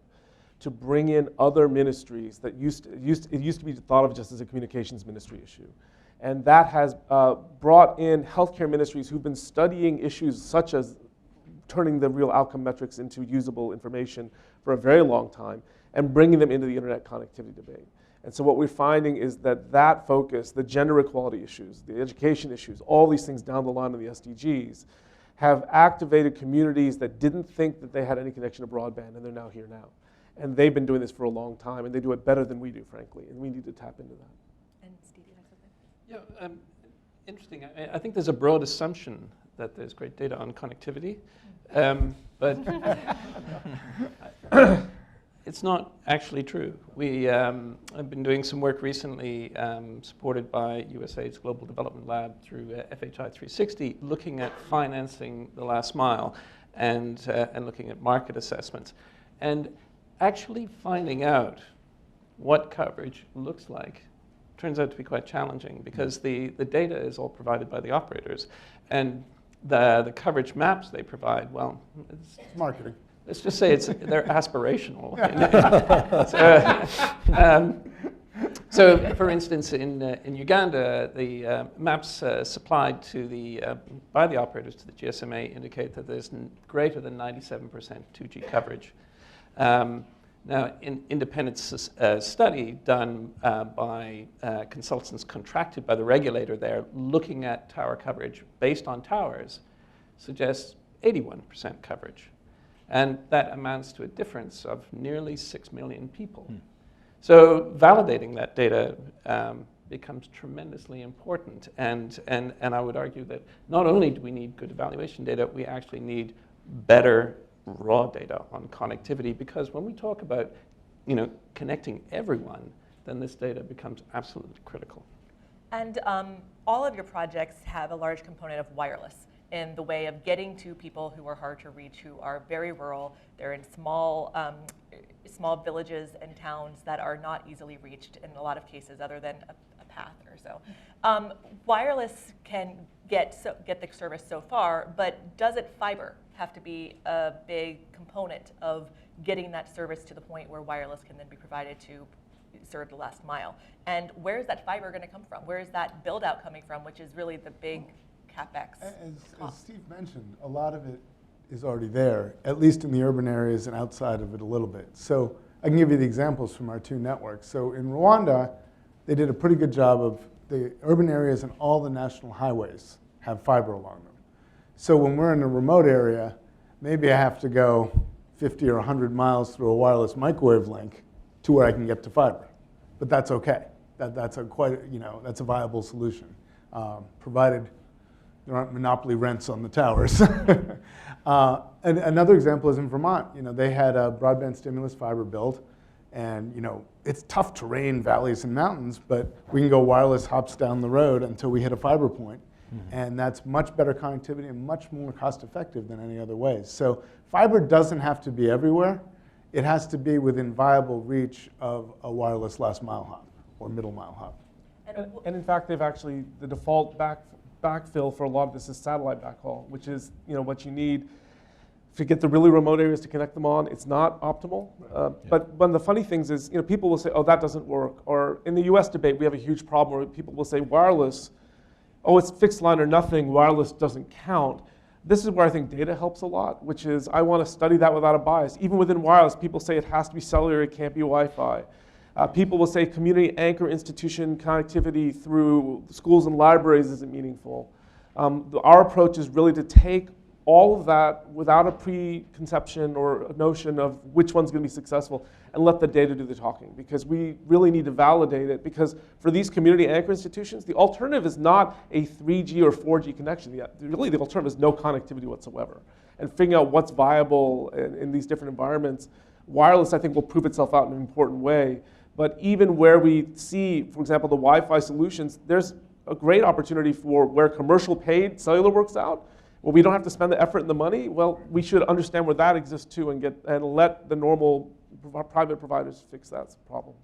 to bring in other ministries that used to be thought of just as a communications ministry issue. And that has brought in healthcare ministries who've been studying issues such as turning the real outcome metrics into usable information for a very long time and bringing them into the internet connectivity debate. And so what we're finding is that focus, the gender equality issues, the education issues, all these things down the line of the SDGs, have activated communities that didn't think that they had any connection to broadband, and they're now here now. And they've been doing this for a long time, and they do it better than we do, frankly, and we need to tap into that. And Steve, you have something? Yeah, interesting. I think there's a broad assumption that there's great data on connectivity, but it's not actually true. We have been doing some work recently supported by USAID's Global Development Lab through FHI 360, looking at financing the last mile and looking at market assessments. And actually finding out what coverage looks like turns out to be quite challenging, because the data is all provided by the operators. And the coverage maps they provide, well, it's Marketing. Let's just say they're aspirational. So, for instance, in Uganda, the maps supplied by the operators to the GSMA indicate that there's greater than 97% 2G coverage. Now, in independent study done by consultants contracted by the regulator there, looking at tower coverage based on towers, suggests 81% coverage. And that amounts to a difference of nearly 6 million people. So validating that data becomes tremendously important. And I would argue that not only do we need good evaluation data, we actually need better raw data on connectivity, because when we talk about connecting everyone, then this data becomes absolutely critical. And all of your projects have a large component of wireless in the way of getting to people who are hard to reach, who are very rural. They're in small villages and towns that are not easily reached in a lot of cases, other than a path or so. Wireless can get the service so far, but does fiber have to be a big component of getting that service to the point where wireless can then be provided to serve the last mile? And where is that fiber going to come from? Where is that build out coming from, which is really the big CapEx As Steve mentioned, a lot of it is already there, at least in the urban areas and outside of it a little bit. So I can give you the examples from our two networks. So in Rwanda, they did a pretty good job of the urban areas, and all the national highways have fiber along them. So when we're in a remote area, maybe I have to go 50 or 100 miles through a wireless microwave link to where I can get to fiber. But that's okay. That's a viable solution, provided there aren't monopoly rents on the towers. And another example is in Vermont. They had a broadband stimulus fiber build, and it's tough terrain, valleys and mountains, but we can go wireless hops down the road until we hit a fiber point. And that's much better connectivity and much more cost effective than any other ways. So fiber doesn't have to be everywhere. It has to be within viable reach of a wireless last mile hop or middle mile hop. And in fact, they've actually, the default backfill for a lot of this is satellite backhaul, which is what you need to get the really remote areas to connect them on. It's not optimal. But one of the funny things is, people will say, oh, that doesn't work. Or in the US debate, we have a huge problem where people will say wireless, oh, it's fixed line or nothing, wireless doesn't count. This is where I think data helps a lot, which is I want to study that without a bias. Even within wireless, people say it has to be cellular, it can't be Wi-Fi. People will say community anchor institution connectivity through schools and libraries isn't meaningful. Our approach is really to take all of that without a preconception or a notion of which one's going to be successful, and let the data do the talking, because we really need to validate it. Because for these community anchor institutions, the alternative is not a 3G or 4G connection. Really, the alternative is no connectivity whatsoever. And figuring out what's viable in these different environments, wireless, I think, will prove itself out in an important way. But even where we see, for example, the Wi-Fi solutions, there's a great opportunity for where commercial paid cellular works out. Well, we don't have to spend the effort and the money. Well, we should understand where that exists too, and let the normal private providers fix that problem.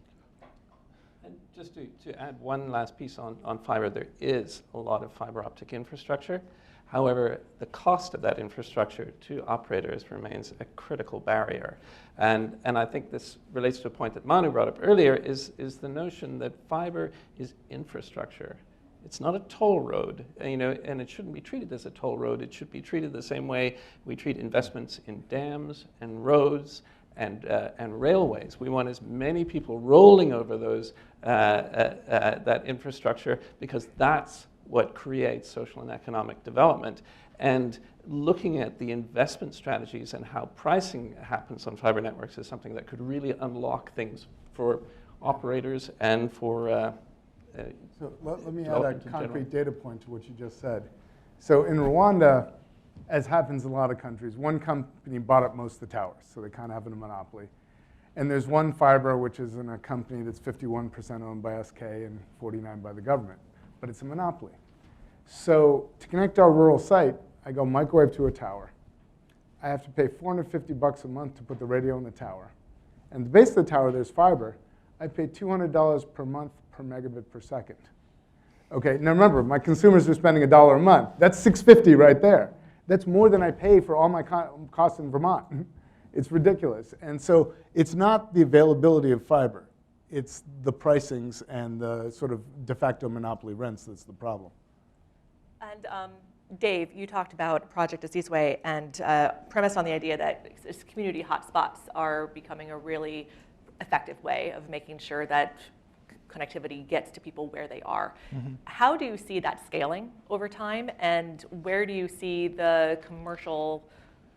And just to add one last piece on fiber, there is a lot of fiber optic infrastructure. However, the cost of that infrastructure to operators remains a critical barrier. And I think this relates to a point that Manu brought up earlier, is the notion that fiber is infrastructure. It's not a toll road, and it shouldn't be treated as a toll road. It should be treated the same way we treat investments in dams and roads and railways. We want as many people rolling over those that infrastructure, because that's what creates social and economic development. And looking at the investment strategies and how pricing happens on fiber networks is something that could really unlock things for operators and for So let me add a concrete data point to what you just said. So in Rwanda, as happens in a lot of countries, one company bought up most of the towers, so they kind of have a monopoly. And there's one fiber, which is in a company that's 51% owned by SK and 49% by the government, but it's a monopoly. So to connect our rural site, I go microwave to a tower. I have to pay $450 a month to put the radio in the tower. And at the base of the tower, there's fiber. I pay $200 per month per megabit per second. Okay, now remember, my consumers are spending $1 a month. That's $650 right there. That's more than I pay for all my costs in Vermont. It's ridiculous. And so it's not the availability of fiber. It's the pricings and the sort of de facto monopoly rents that's the problem. And Dave, you talked about Project Azizwe and premised on the idea that community hotspots are becoming a really effective way of making sure that connectivity gets to people where they are. Mm-hmm. How do you see that scaling over time, and where do you see the commercial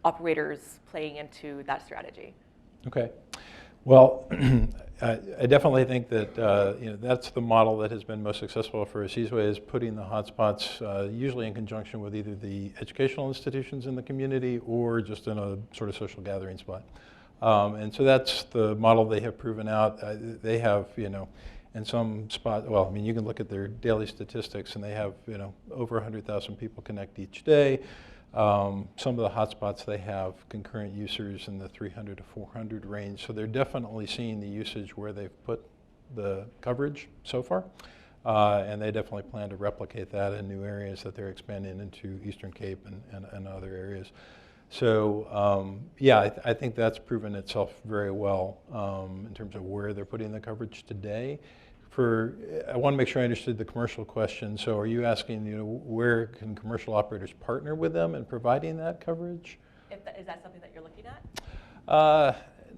operators playing into that strategy? Okay. Well, I definitely think that that's the model that has been most successful for Seasway, is putting the hotspots usually in conjunction with either the educational institutions in the community or just in a sort of social gathering spot. And so that's the model they have proven out. They have, in some spots, well, I mean, you can look at their daily statistics, and they have, over 100,000 people connect each day. Some of the hotspots, they have concurrent users in the 300 to 400 range. So they're definitely seeing the usage where they've put the coverage so far. And they definitely plan to replicate that in new areas that they're expanding into Eastern Cape and other areas. So yeah, I think that's proven itself very well in terms of where they're putting the coverage today. I want to make sure I understood the commercial question. So are you asking, where can commercial operators partner with them in providing that coverage? Is that something that you're looking at?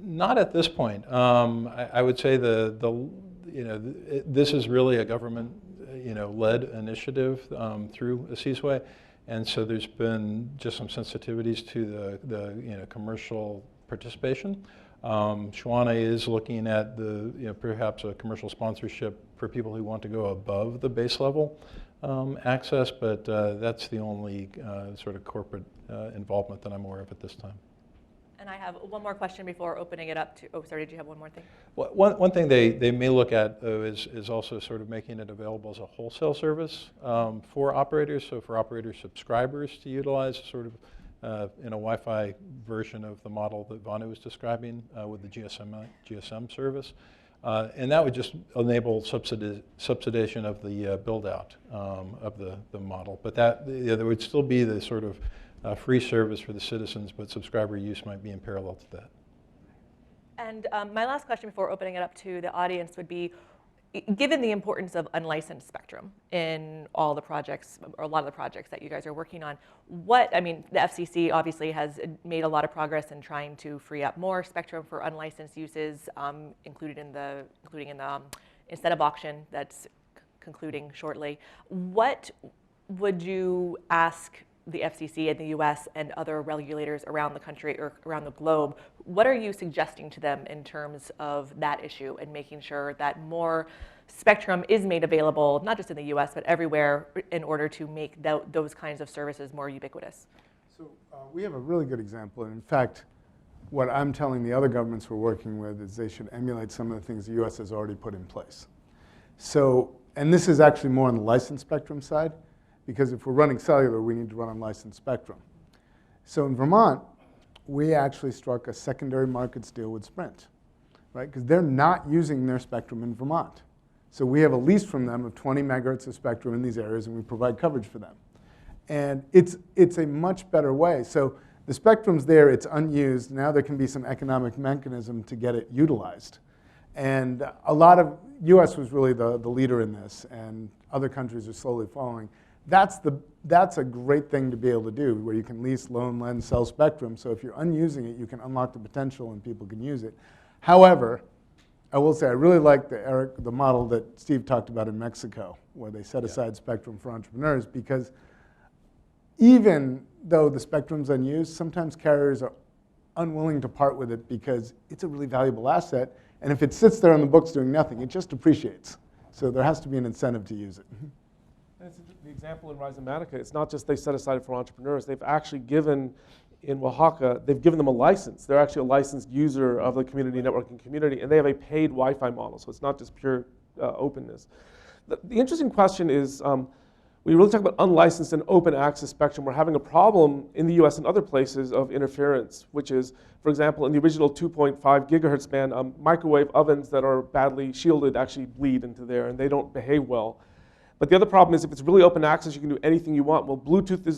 Not at this point. I would say this is really a government led initiative through Seasway, and so there's been just some sensitivities to the commercial participation. Shawana is looking at perhaps a commercial sponsorship for people who want to go above the base level access, but that's the only sort of corporate involvement that I'm aware of at this time. And I have one more question before opening it up to, oh, sorry, did you have one more thing? Well, one thing they may look at, though, is also sort of making it available as a wholesale service for operators, so for operator subscribers to utilize sort of in a Wi-Fi version of the model that Vanu was describing with the GSM service. And that would just enable subsidization of the build-out of the model. But there would still be the sort of free service for the citizens, but subscriber use might be in parallel to that. And my last question before opening it up to the audience would be, given the importance of unlicensed spectrum in all the projects, or a lot of the projects that you guys are working on, the FCC obviously has made a lot of progress in trying to free up more spectrum for unlicensed uses, including in the incentive auction that's concluding shortly. What would you ask the FCC in the US and other regulators around the country or around the globe, what are you suggesting to them in terms of that issue and making sure that more spectrum is made available, not just in the US, but everywhere, in order to make those kinds of services more ubiquitous? So we have a really good example. And in fact, what I'm telling the other governments we're working with is they should emulate some of the things the US has already put in place. So, and this is actually more on the licensed spectrum side, because if we're running cellular, we need to run on licensed spectrum. So in Vermont, we actually struck a secondary markets deal with Sprint, right? Because they're not using their spectrum in Vermont. So we have a lease from them of 20 megahertz of spectrum in these areas, and we provide coverage for them. And it's a much better way. So the spectrum's there, it's unused. Now there can be some economic mechanism to get it utilized. And a lot of, US was really the leader in this, and other countries are slowly following. That's a great thing to be able to do, where you can lease, loan, lend, sell spectrum. So if you're unusing it, you can unlock the potential and people can use it. However, I will say I really like the model that Steve talked about in Mexico, where they set aside spectrum for entrepreneurs, because even though the spectrum's unused, sometimes carriers are unwilling to part with it because it's a really valuable asset. And if it sits there on the books doing nothing, it just appreciates. So there has to be an incentive to use it. That's the example in Rhizomatica. It's not just they set aside for entrepreneurs. They've actually given, in Oaxaca, they've given them a license. They're actually a licensed user of the community networking community, and they have a paid Wi-Fi model, so it's not just pure openness. The interesting question is, we really talk about unlicensed and open access spectrum. We're having a problem in the US and other places of interference, which is, for example, in the original 2.5 gigahertz band, microwave ovens that are badly shielded actually bleed into there, and they don't behave well. But the other problem is if it's really open access, you can do anything you want. Well, Bluetooth is